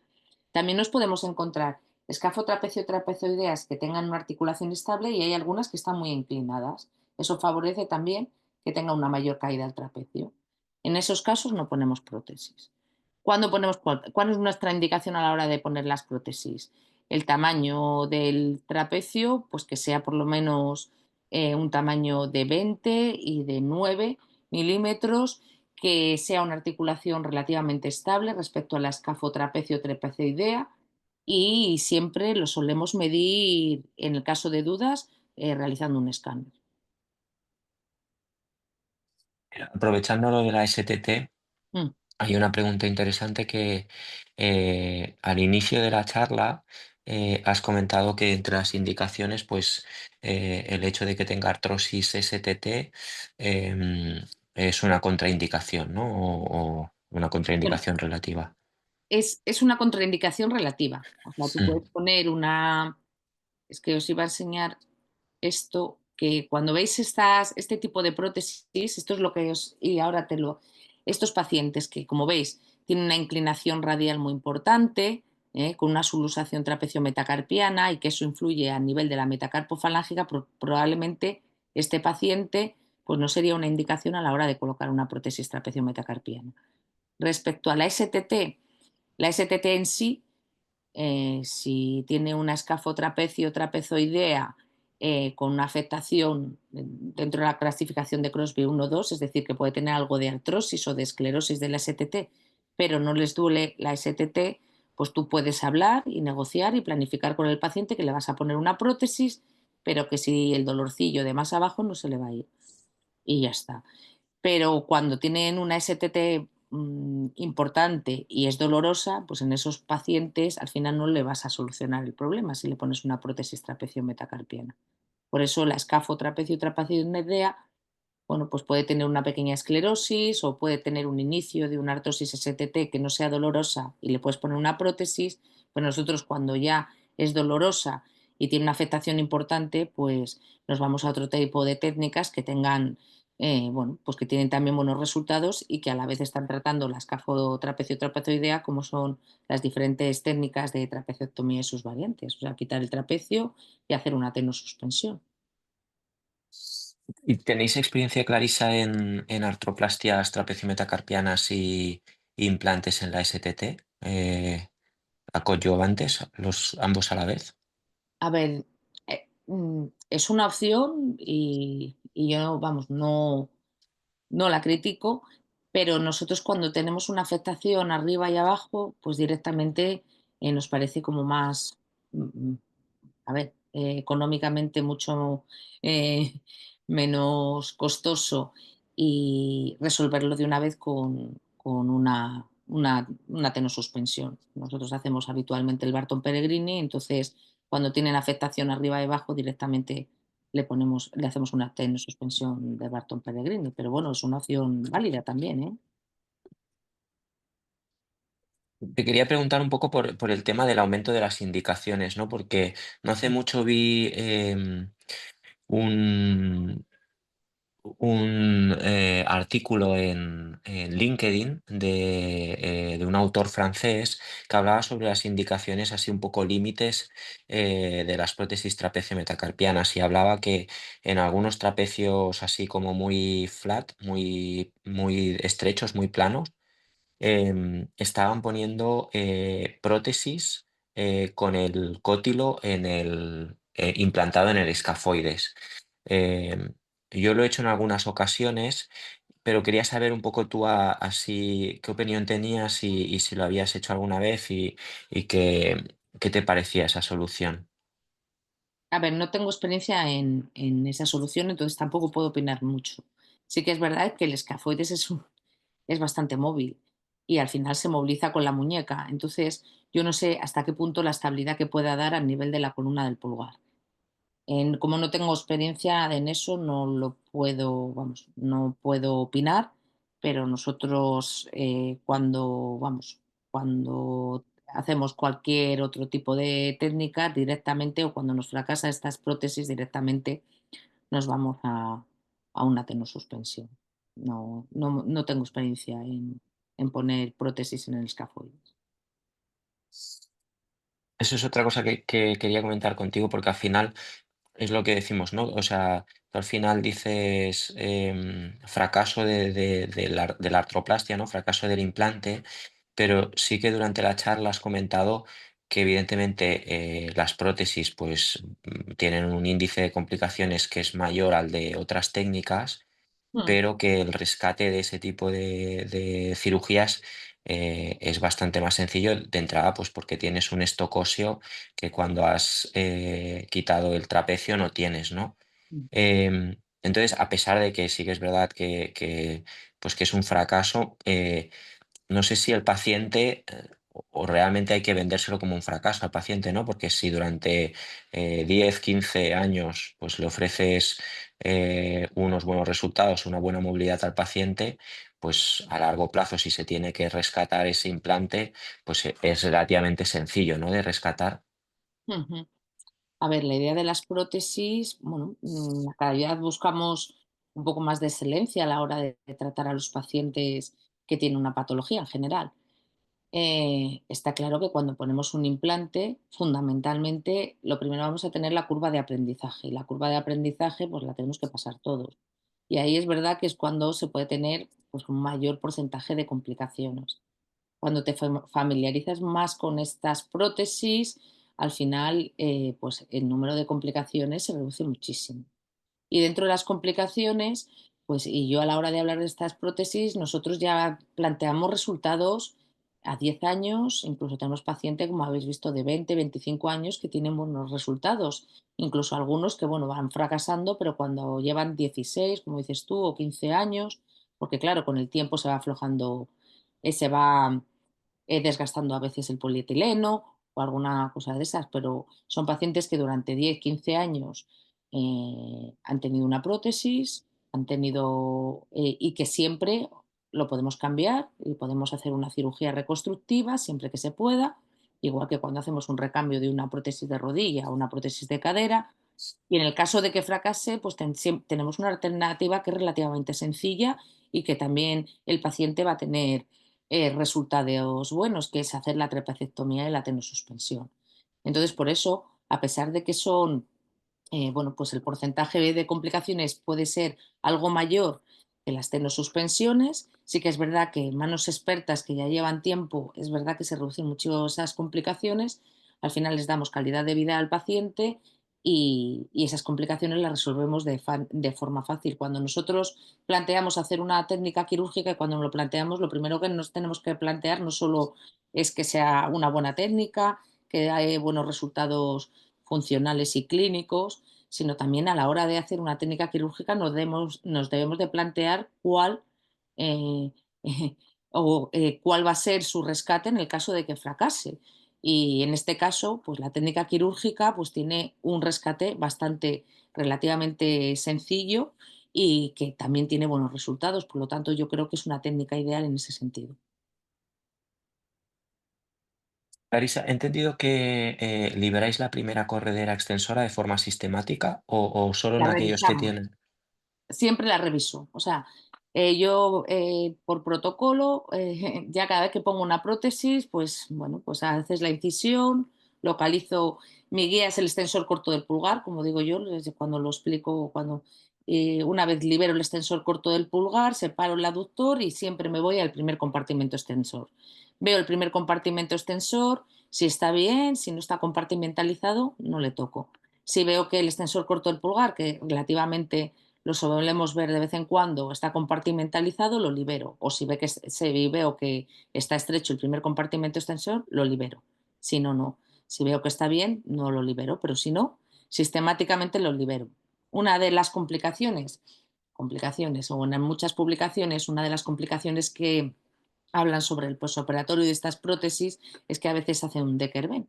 también nos podemos encontrar escafo trapecio-trapezoideas que tengan una articulación estable y hay algunas que están muy inclinadas. Eso favorece también que tenga una mayor caída al trapecio. En esos casos no ponemos prótesis. ¿Cuál es nuestra indicación a la hora de poner las prótesis? El tamaño del trapecio, pues que sea por lo menos un tamaño de 20 y de 9 milímetros, que sea una articulación relativamente estable respecto a la escafotrapecio-trapezoidea y siempre lo solemos medir, en el caso de dudas, realizando un escáner. Aprovechando lo de la STT, Mm. hay una pregunta interesante que al inicio de la charla has comentado que entre las indicaciones, pues el hecho de que tenga artrosis STT es una contraindicación, ¿no? O una Bueno, contraindicación relativa. es una contraindicación relativa. O sea, tú Mm. puedes poner una. Es que os iba a enseñar esto, que cuando veis este tipo de prótesis, esto es lo que os. Y ahora te lo. Estos pacientes que, como veis, tienen una inclinación radial muy importante, con una subluxación trapecio-metacarpiana y que eso influye a nivel de la metacarpofalángica, probablemente este paciente pues no sería una indicación a la hora de colocar una prótesis trapecio-metacarpiana. Respecto a la STT en sí, si tiene una escafotrapecio trapezoidea con una afectación dentro de la clasificación de Crosby 1-2, es decir, que puede tener algo de artrosis o de esclerosis de la STT, pero no les duele la STT, pues tú puedes hablar y negociar y planificar con el paciente que le vas a poner una prótesis, pero que si el dolorcillo de más abajo no se le va a ir. Y ya está. Pero cuando tienen una STT importante y es dolorosa, pues en esos pacientes al final no le vas a solucionar el problema si le pones una prótesis trapecio-metacarpiana. Por eso la escafotrapecio-trapezoidea bueno, pues puede tener una pequeña esclerosis o puede tener un inicio de una artrosis STT que no sea dolorosa y le puedes poner una prótesis, pues nosotros cuando ya es dolorosa y tiene una afectación importante, pues nos vamos a otro tipo de técnicas que tengan, bueno, pues que tienen también buenos resultados y que a la vez están tratando la escafotrapecio-trapezoidea, como son las diferentes técnicas de trapezotomía y sus variantes, o sea, quitar el trapecio y hacer una tenosuspensión. ¿Y tenéis experiencia, Clarisa, en artroplastias trapecio-metacarpianas y implantes en la STT? ¿Acoyobantes, los ambos a la vez? A ver, es una opción y yo, vamos, no la critico, pero nosotros cuando tenemos una afectación arriba y abajo, pues directamente nos parece como más, a ver, económicamente mucho eh, menos costoso y resolverlo de una vez con una tenosuspensión. Nosotros hacemos habitualmente el Barton Peregrini, entonces cuando tienen afectación arriba y abajo directamente le hacemos una tenosuspensión de Barton Peregrini, pero bueno, es una opción válida también, ¿eh? Te quería preguntar un poco por el tema del aumento de las indicaciones, ¿no? Porque no hace mucho vi un, un artículo en LinkedIn de un autor francés que hablaba sobre las indicaciones así un poco límites de las prótesis trapecio metacarpianas y hablaba que en algunos trapecios así como muy flat, muy estrechos, muy planos, estaban poniendo prótesis con el cótilo implantado en el escafoides. Em, yo lo he hecho en algunas ocasiones, pero quería saber un poco tú así qué opinión tenías y si lo habías hecho alguna vez y qué te parecía esa solución. A ver, no tengo experiencia en esa solución, entonces tampoco puedo opinar mucho. Sí que es verdad que el escafoides es bastante móvil y al final se moviliza con la muñeca. Entonces, yo no sé hasta qué punto la estabilidad que pueda dar al nivel de la columna del pulgar. Como no tengo experiencia en eso, no lo puedo, vamos, no puedo opinar, pero nosotros cuando hacemos cualquier otro tipo de técnica directamente o cuando nos fracasa estas prótesis directamente nos vamos a una tenosuspensión. No tengo experiencia en poner prótesis en el escafoide. Eso es otra cosa que quería comentar contigo porque al final es lo que decimos, ¿no? O sea, tú al final dices fracaso de la artroplastia, ¿no? Fracaso del implante, pero sí que durante la charla has comentado que evidentemente las prótesis pues tienen un índice de complicaciones que es mayor al de otras técnicas, Hmm, pero que el rescate de ese tipo de cirugías es bastante más sencillo de entrada, pues porque tienes un stock óseo que cuando has quitado el trapecio no tienes, ¿no? hmm, Entonces, a pesar de que sí que es verdad pues que es un fracaso, no sé si el paciente o realmente hay que vendérselo como un fracaso al paciente, ¿no? Porque si durante 10, 15 años pues le ofreces unos buenos resultados, una buena movilidad al paciente, pues a largo plazo, si se tiene que rescatar ese implante, pues es relativamente sencillo, ¿no? De rescatar. hmm. A ver, la idea de las prótesis, bueno, cada día buscamos un poco más de excelencia a la hora de tratar a los pacientes que tienen una patología en general. Está claro que cuando ponemos un implante, fundamentalmente, lo primero vamos a tener la curva de aprendizaje. Y la curva de aprendizaje, pues la tenemos que pasar todos. Y ahí es verdad que es cuando se puede tener pues, un mayor porcentaje de complicaciones. Cuando te familiarizas más con estas prótesis, al final, pues el número de complicaciones se reduce muchísimo. Y dentro de las complicaciones, pues y yo a la hora de hablar de estas prótesis, nosotros ya planteamos resultados a 10 años, incluso tenemos pacientes, como habéis visto, de 20, 25 años que tienen buenos resultados, incluso algunos que, bueno, van fracasando, pero cuando llevan 16, como dices tú, o 15 años, porque claro, con el tiempo se va aflojando, se va desgastando a veces el polietileno o alguna cosa de esas, pero son pacientes que durante 10, 15 años han tenido una prótesis han tenido, y que siempre lo podemos cambiar y podemos hacer una cirugía reconstructiva siempre que se pueda, igual que cuando hacemos un recambio de una prótesis de rodilla o una prótesis de cadera. Y en el caso de que fracase, pues tenemos una alternativa que es relativamente sencilla y que también el paciente va a tener resultados buenos, que es hacer la trapecectomía y la tenosuspensión. Entonces, por eso, a pesar de que son, bueno, pues el porcentaje de complicaciones puede ser algo mayor que las tenosuspensiones, sí que es verdad que manos expertas que ya llevan tiempo, es verdad que se reducen mucho esas complicaciones, al final les damos calidad de vida al paciente y esas complicaciones las resolvemos de forma fácil. Cuando nosotros planteamos hacer una técnica quirúrgica y cuando lo planteamos, lo primero que nos tenemos que plantear no solo es que sea una buena técnica, que haya buenos resultados funcionales y clínicos, sino también a la hora de hacer una técnica quirúrgica nos debemos de plantear eh, cuál va a ser su rescate en el caso de que fracase. Y en este caso, pues la técnica quirúrgica pues tiene un rescate bastante relativamente sencillo y que también tiene buenos resultados. Por lo tanto, yo creo que es una técnica ideal en ese sentido. Clarisa, he entendido que liberáis la primera corredera extensora de forma sistemática o solo La en aquellos que revisamos. tienen. Siempre la reviso. O sea, yo por protocolo, ya cada vez que pongo una prótesis, pues bueno, pues haces la incisión, localizo, mi guía es el extensor corto del pulgar, como digo yo, desde cuando lo explico, cuando una vez libero el extensor corto del pulgar, separo el aductor y siempre me voy al primer compartimento extensor. Veo el primer compartimento extensor, si está bien, si no está compartimentalizado, no le toco. Si veo que el extensor corto del pulgar, que relativamente lo solemos ver de vez en cuando, está compartimentalizado, lo libero. O si veo que está estrecho el primer compartimento extensor, lo libero. Si no, no. Si veo que está bien, no lo libero, pero si no, sistemáticamente lo libero. Una de las complicaciones, o en muchas publicaciones, una de las complicaciones que hablan sobre el posoperatorio de estas prótesis es que a veces hace un Deckerben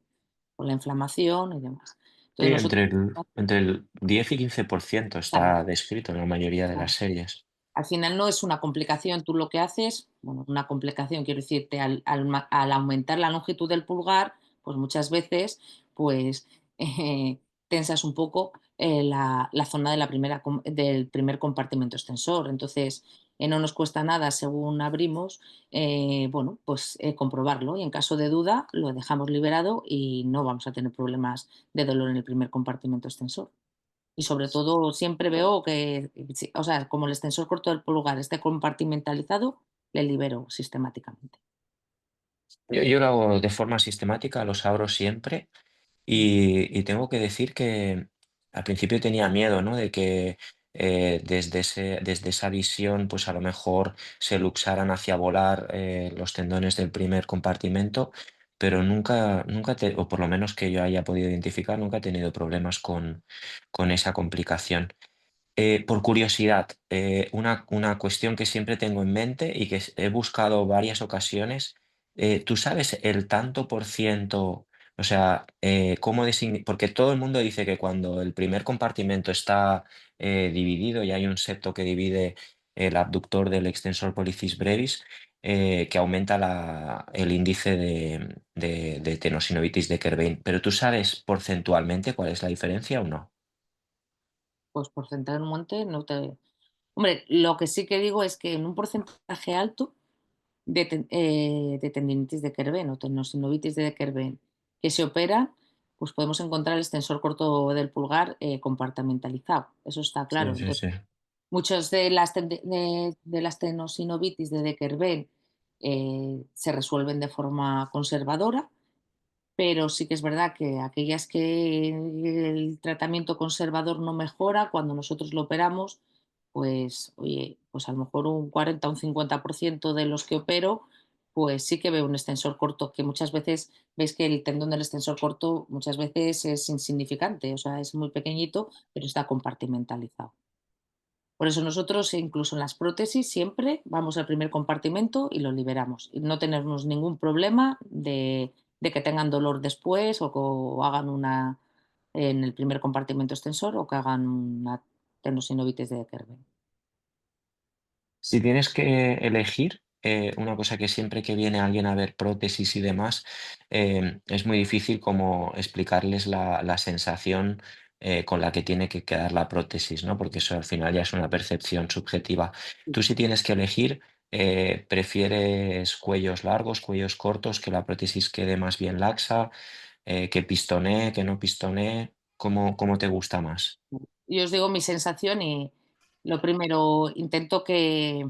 por la inflamación y demás. Sí, Entonces nosotros, entre el 10 y 15% claro, está descrito en la mayoría de las claro. series. Al final no es una complicación, tú lo que haces, bueno, una complicación, quiero decirte, al aumentar la longitud del pulgar, pues muchas veces, pues tensas un poco la zona de del primer compartimento extensor. Entonces, no nos cuesta nada, según abrimos, bueno, pues comprobarlo y en caso de duda lo dejamos liberado y no vamos a tener problemas de dolor en el primer compartimento extensor. Y sobre todo siempre veo que, sí, o sea, como el extensor corto del pulgar esté compartimentalizado, le libero sistemáticamente. Yo lo hago de forma sistemática, los abro siempre y tengo que decir que al principio tenía miedo, ¿no? De que desde esa visión, pues a lo mejor se luxaran hacia volar los tendones del primer compartimento, pero o por lo menos que yo haya podido identificar, nunca he tenido problemas con esa complicación. Por curiosidad, una cuestión que siempre tengo en mente y que he buscado varias ocasiones, ¿tú sabes el tanto por ciento, o sea, porque todo el mundo dice que cuando el primer compartimento está dividido y hay un septo que divide el abductor del extensor pollicis brevis, que aumenta el índice de tenosinovitis de Kerbein, pero ¿tú sabes porcentualmente cuál es la diferencia o no? Pues porcentaje en un monte no te... Hombre, lo que sí que digo es que en un porcentaje alto de tendinitis de Kerben o tendinosis de Kerben que se opera, pues podemos encontrar el extensor corto del pulgar compartimentalizado. Eso está Sí, claro. sí, Entonces, sí. muchas de las tenosinovitis de Deckerben se resuelven de forma conservadora, pero sí que es verdad que aquellas que el tratamiento conservador no mejora, cuando nosotros lo operamos, pues oye, pues a lo mejor un 40 o un 50% de los que opero, pues sí que veo un extensor corto, que muchas veces veis que el tendón del extensor corto muchas veces es insignificante, o sea, es muy pequeñito, pero está compartimentalizado. Por eso nosotros, incluso en las prótesis, siempre vamos al primer compartimento y lo liberamos. Y no tenemos ningún problema de que tengan dolor después o hagan una en el primer compartimento extensor o que hagan una tendinosis de Kerben. Si tienes que elegir, una cosa que siempre que viene alguien a ver prótesis y demás, es muy difícil como explicarles la sensación con la que tiene que quedar la prótesis, ¿no? Porque eso al final ya es una percepción subjetiva. Tú si tienes que elegir, ¿prefieres cuellos largos, cuellos cortos, que la prótesis quede más bien laxa, que pistonee, que no pistonee? ¿Cómo te gusta más? Yo os digo mi sensación y lo primero, intento que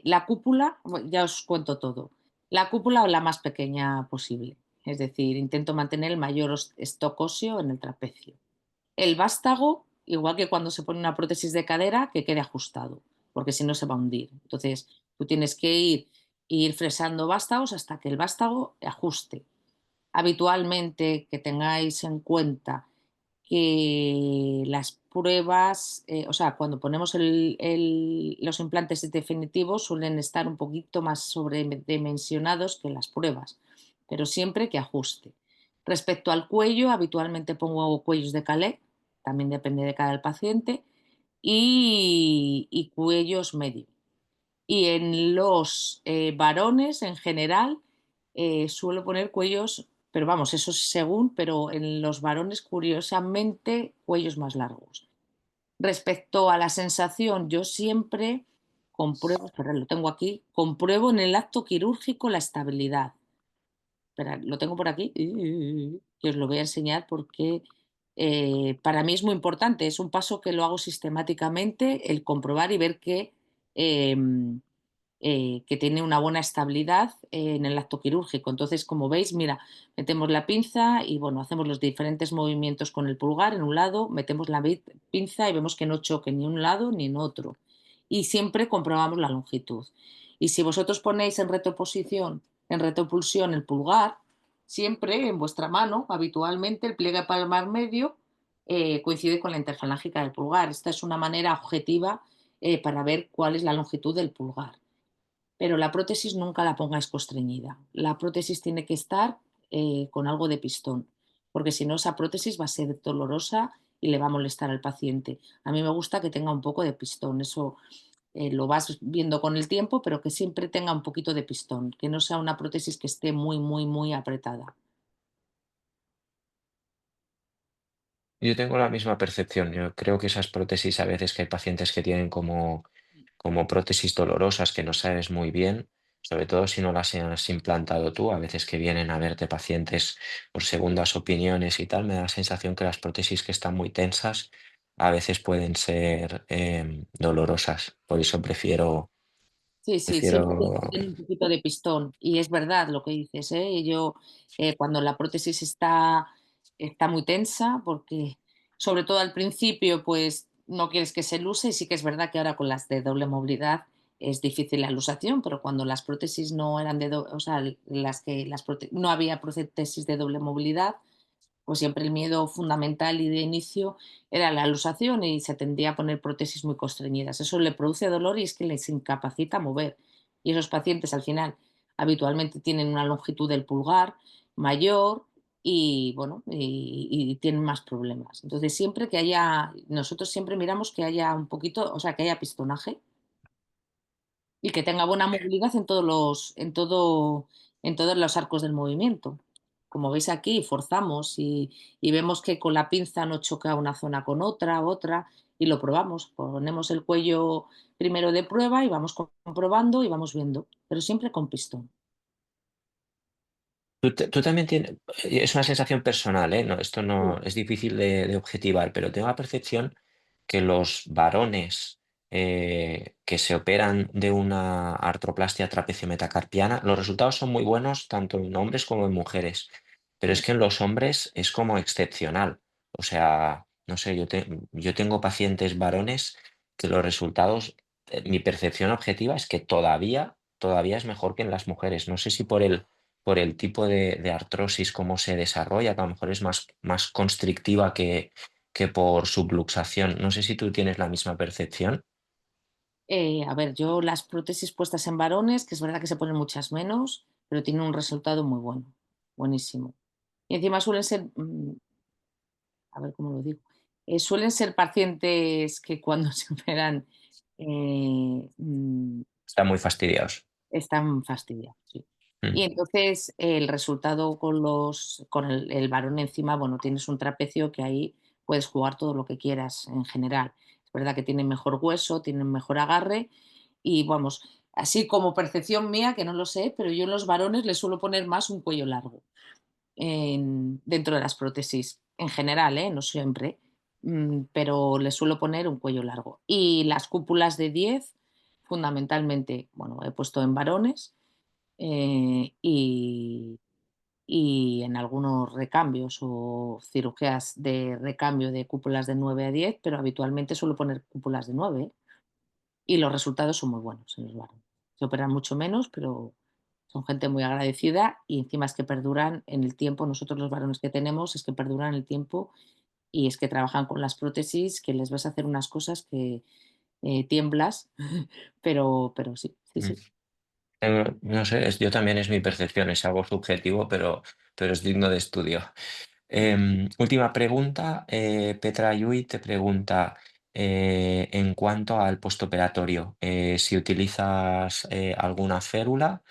la cúpula, bueno, ya os cuento todo, la cúpula o la más pequeña posible. Es decir, intento mantener el mayor stock óseo en el trapecio. El vástago, igual que cuando se pone una prótesis de cadera, que quede ajustado, porque si no se va a hundir. Entonces, tú tienes que ir fresando vástagos hasta que el vástago ajuste. Habitualmente, que tengáis en cuenta que las pruebas, o sea, cuando ponemos los implantes definitivos suelen estar un poquito más sobredimensionados que las pruebas, pero siempre que ajuste. Respecto al cuello, habitualmente pongo cuellos de Calais, también depende de cada paciente, y cuellos medios. Y en los varones en general suelo poner cuellos, pero vamos, eso es según, pero en los varones curiosamente cuellos más largos. Respecto a la sensación, yo siempre compruebo, espera, lo tengo aquí, compruebo en el acto quirúrgico la estabilidad. Espera, lo tengo por aquí, que os lo voy a enseñar porque para mí es muy importante, es un paso que lo hago sistemáticamente, el comprobar y ver eh, que tiene una buena estabilidad en el acto quirúrgico. Entonces, como veis, mira, metemos la pinza y bueno, hacemos los diferentes movimientos con el pulgar en un lado, metemos la pinza y vemos que no choque ni un lado ni en otro. Y siempre comprobamos la longitud. Y si vosotros ponéis en retropulsión el pulgar, siempre en vuestra mano, habitualmente el pliegue palmar medio coincide con la interfalángica del pulgar. Esta es una manera objetiva para ver cuál es la longitud del pulgar, pero la prótesis nunca la pongáis constreñida. La prótesis tiene que estar con algo de pistón, porque si no esa prótesis va a ser dolorosa y le va a molestar al paciente. A mí me gusta que tenga un poco de pistón, eso lo vas viendo con el tiempo, pero que siempre tenga un poquito de pistón, que no sea una prótesis que esté muy, muy, muy apretada. Yo tengo la misma percepción. Yo creo que esas prótesis a veces que hay pacientes que tienen como prótesis dolorosas que no sabes muy bien, sobre todo si no las has implantado tú, a veces que vienen a verte pacientes por segundas opiniones y tal, me da la sensación que las prótesis que están muy tensas a veces pueden ser dolorosas. Por eso Sí, sí, siempre prefiero tiene un poquito de pistón. Y es verdad lo que dices, ¿eh? Yo, cuando la prótesis está muy tensa, porque sobre todo al principio, pues no quieres que se luse, y sí que es verdad que ahora con las de doble movilidad es difícil la lusación, pero cuando las prótesis no eran o sea, no había prótesis de doble movilidad, pues siempre el miedo fundamental y de inicio era la luxación y se tendía a poner prótesis muy constreñidas. Eso le produce dolor y es que les incapacita mover. Y esos pacientes al final habitualmente tienen una longitud del pulgar mayor y bueno, y tienen más problemas. Entonces siempre que haya, nosotros siempre miramos que haya un poquito, o sea, que haya pistonaje y que tenga buena movilidad en todos los arcos del movimiento. Como veis aquí, forzamos y vemos que con la pinza no choca una zona con otra, y lo probamos. Ponemos el cuello primero de prueba y vamos comprobando y vamos viendo, pero siempre con pistón. tú también tienes, es una sensación personal, ¿eh? No, esto Sí, no es difícil de objetivar, pero tengo la percepción que los varones que se operan de una artroplastia trapecio-metacarpiana, los resultados son muy buenos tanto en hombres como en mujeres, pero es sí. que en los hombres es como excepcional. O sea, no sé, yo tengo pacientes varones que los resultados, mi percepción objetiva es que todavía es mejor que en las mujeres. No sé si por el tipo de artrosis, cómo se desarrolla, que a lo mejor es más constrictiva que por subluxación. No sé si tú tienes la misma percepción. A ver, yo las prótesis puestas en varones, que es verdad que se ponen muchas menos, pero tienen un resultado muy bueno, buenísimo. Y encima suelen ser, a ver cómo lo digo, suelen ser pacientes que cuando se operan eh, mm, Están muy fastidiados. están fastidiados, sí. Y Mm, entonces el resultado con el varón encima, bueno, tienes un trapecio que ahí puedes jugar todo lo que quieras en general. Es verdad que tienen mejor hueso, tienen mejor agarre y vamos, así como percepción mía, que no lo sé, pero yo en los varones les suelo poner más un cuello largo dentro de las prótesis, en general, ¿eh? No siempre, pero les suelo poner un cuello largo. Y las cúpulas de 10 fundamentalmente, bueno, he puesto en varones eh, y, y en algunos recambios o cirugías de recambio de cúpulas de 9 a 10, pero habitualmente suelo poner cúpulas de 9, ¿eh? Y los resultados son muy buenos en los varones. Se operan mucho menos, pero son gente muy agradecida y encima es que perduran en el tiempo. Nosotros los varones que tenemos es que perduran en el tiempo y es que trabajan con las prótesis, que les vas a hacer unas cosas que tiemblas, pero sí, sí, mm. sí. No sé, yo también es mi percepción, es algo subjetivo, pero es digno de estudio. Última pregunta, Petra Yui te pregunta en cuanto al postoperatorio, si utilizas alguna férula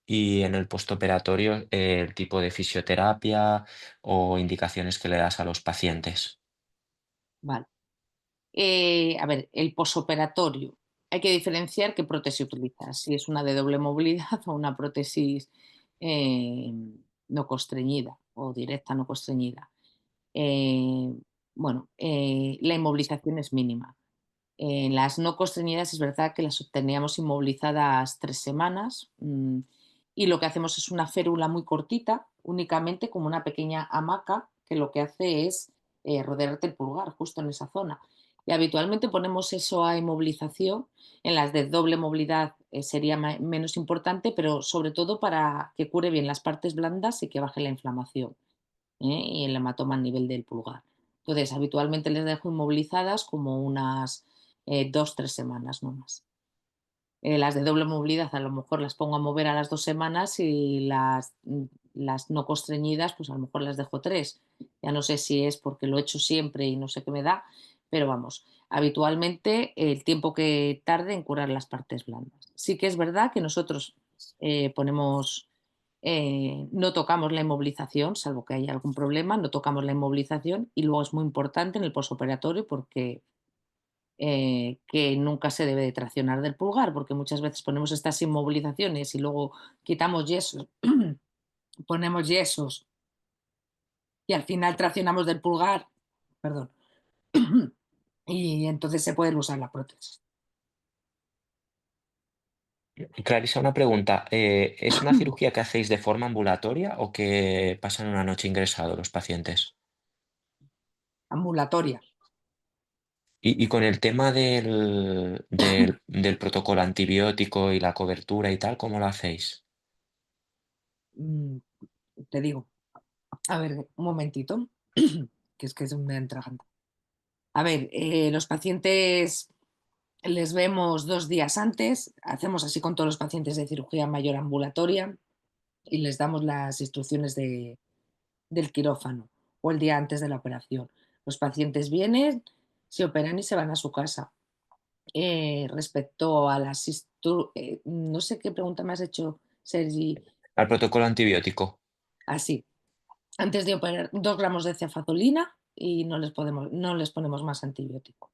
y en el postoperatorio el tipo de fisioterapia o indicaciones que le das a los pacientes. Vale. A ver, el posoperatorio. Hay que diferenciar qué prótesis utilizas, si es una de doble movilidad o una prótesis eh, no constreñida o directa no constreñida. Eh, bueno, la inmovilización es mínima. En las no constreñidas es verdad que las teníamos inmovilizadas 3 semanas y lo que hacemos es una férula muy cortita, únicamente como una pequeña hamaca que lo que hace es rodearte el pulgar justo en esa zona. Y habitualmente ponemos eso a inmovilización. En las de doble movilidad sería menos importante, pero sobre todo para que cure bien las partes blandas y que baje la inflamación y el hematoma a nivel del pulgar. Entonces, habitualmente les dejo inmovilizadas como unas 2, 3 semanas, no más. Las de doble movilidad a lo mejor las pongo a mover a las 2 semanas y las no constreñidas, pues a lo mejor las dejo 3. Ya no sé si es porque lo he hecho siempre y no sé qué me da, pero vamos, habitualmente el tiempo que tarde en curar las partes blandas. Sí que es verdad que nosotros no tocamos la inmovilización, salvo que haya algún problema, no tocamos la inmovilización y luego es muy importante en el posoperatorio porque que nunca se debe de traccionar del pulgar, porque muchas veces ponemos estas inmovilizaciones y luego quitamos yesos, ponemos yesos y al final traccionamos del pulgar, perdón, y entonces se puede usar la prótesis. Clarisa, una pregunta, ¿es una cirugía que hacéis de forma ambulatoria o que pasan una noche ingresados los pacientes? Ambulatoria. Y con el tema del protocolo antibiótico y la cobertura y tal, ¿cómo lo hacéis? Mm, Te digo, a ver, un momentito, que es que se me entra. A ver, los pacientes les vemos 2 días antes, hacemos así con todos los pacientes de cirugía mayor ambulatoria y les damos las instrucciones del quirófano o el día antes de la operación. Los pacientes vienen, se operan y se van a su casa. Respecto a no sé qué pregunta me has hecho, Sergi, Al protocolo antibiótico, así. Antes de operar, 2 gramos de cefazolina y no les ponemos más antibiótico.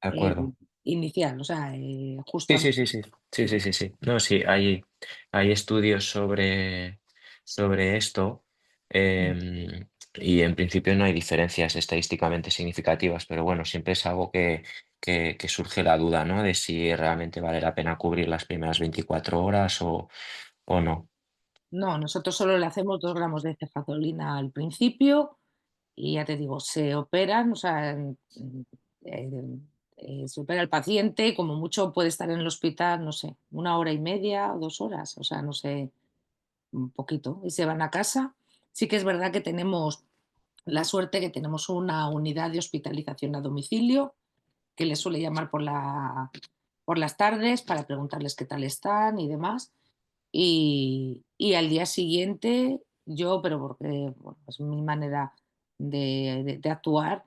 ¿de Eh, acuerdo? Inicial, o sea, justo Sí, sí, antes. sí, sí, sí, sí, sí, sí. No, sí, hay estudios sobre esto y en principio no hay diferencias estadísticamente significativas, pero bueno, siempre es algo que surge la duda, ¿no? De si realmente vale la pena cubrir las primeras 24 horas o no. No, nosotros solo le hacemos 2 gramos de cefazolina al principio y ya te digo, se operan, o sea, eh, se opera el paciente, como mucho puede estar en el hospital, no sé, 1 hora y media o 2 horas, o sea, no sé, un poquito, y se van a casa. Sí que es verdad que tenemos la suerte que tenemos una unidad de hospitalización a domicilio que les suele llamar por las tardes para preguntarles qué tal están y demás. Y al día siguiente, yo, pero porque bueno, es mi manera de actuar,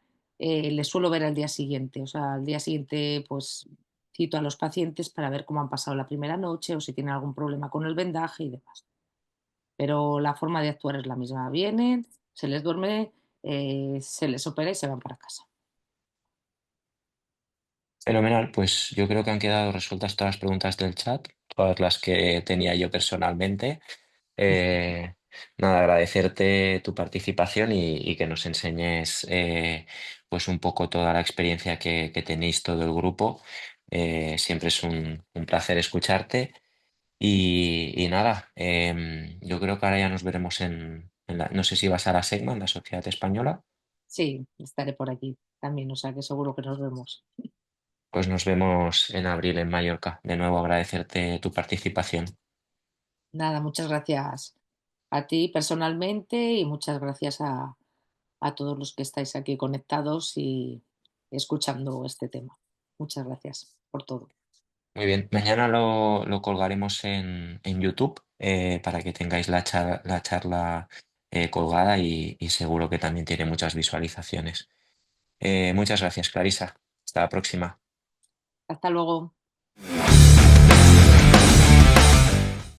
les suelo ver al día siguiente. O sea, al día siguiente, pues cito a los pacientes para ver cómo han pasado la primera noche o si tienen algún problema con el vendaje y demás. Pero la forma de actuar es la misma. Vienen, se les duerme, se les opera y se van para casa. Fenomenal, pues yo creo que han quedado resueltas todas las preguntas del chat, todas las que tenía yo personalmente. Eh, Nada, agradecerte tu participación y que nos enseñes pues un poco toda la experiencia que tenéis todo el grupo. Siempre es un placer escucharte y nada, yo creo que ahora ya nos veremos no sé si vas a la SEGMA, en la Sociedad Española, Sí, estaré por aquí también, o sea que seguro que nos vemos. pues nos vemos en abril en Mallorca. De nuevo agradecerte tu participación. Nada, muchas gracias a ti personalmente y muchas gracias a todos los que estáis aquí conectados y escuchando este tema. Muchas gracias por todo. Muy bien, mañana lo colgaremos en YouTube para que tengáis la charla colgada y seguro que también tiene muchas visualizaciones. Muchas gracias, Clarisa. Hasta la próxima. Hasta luego.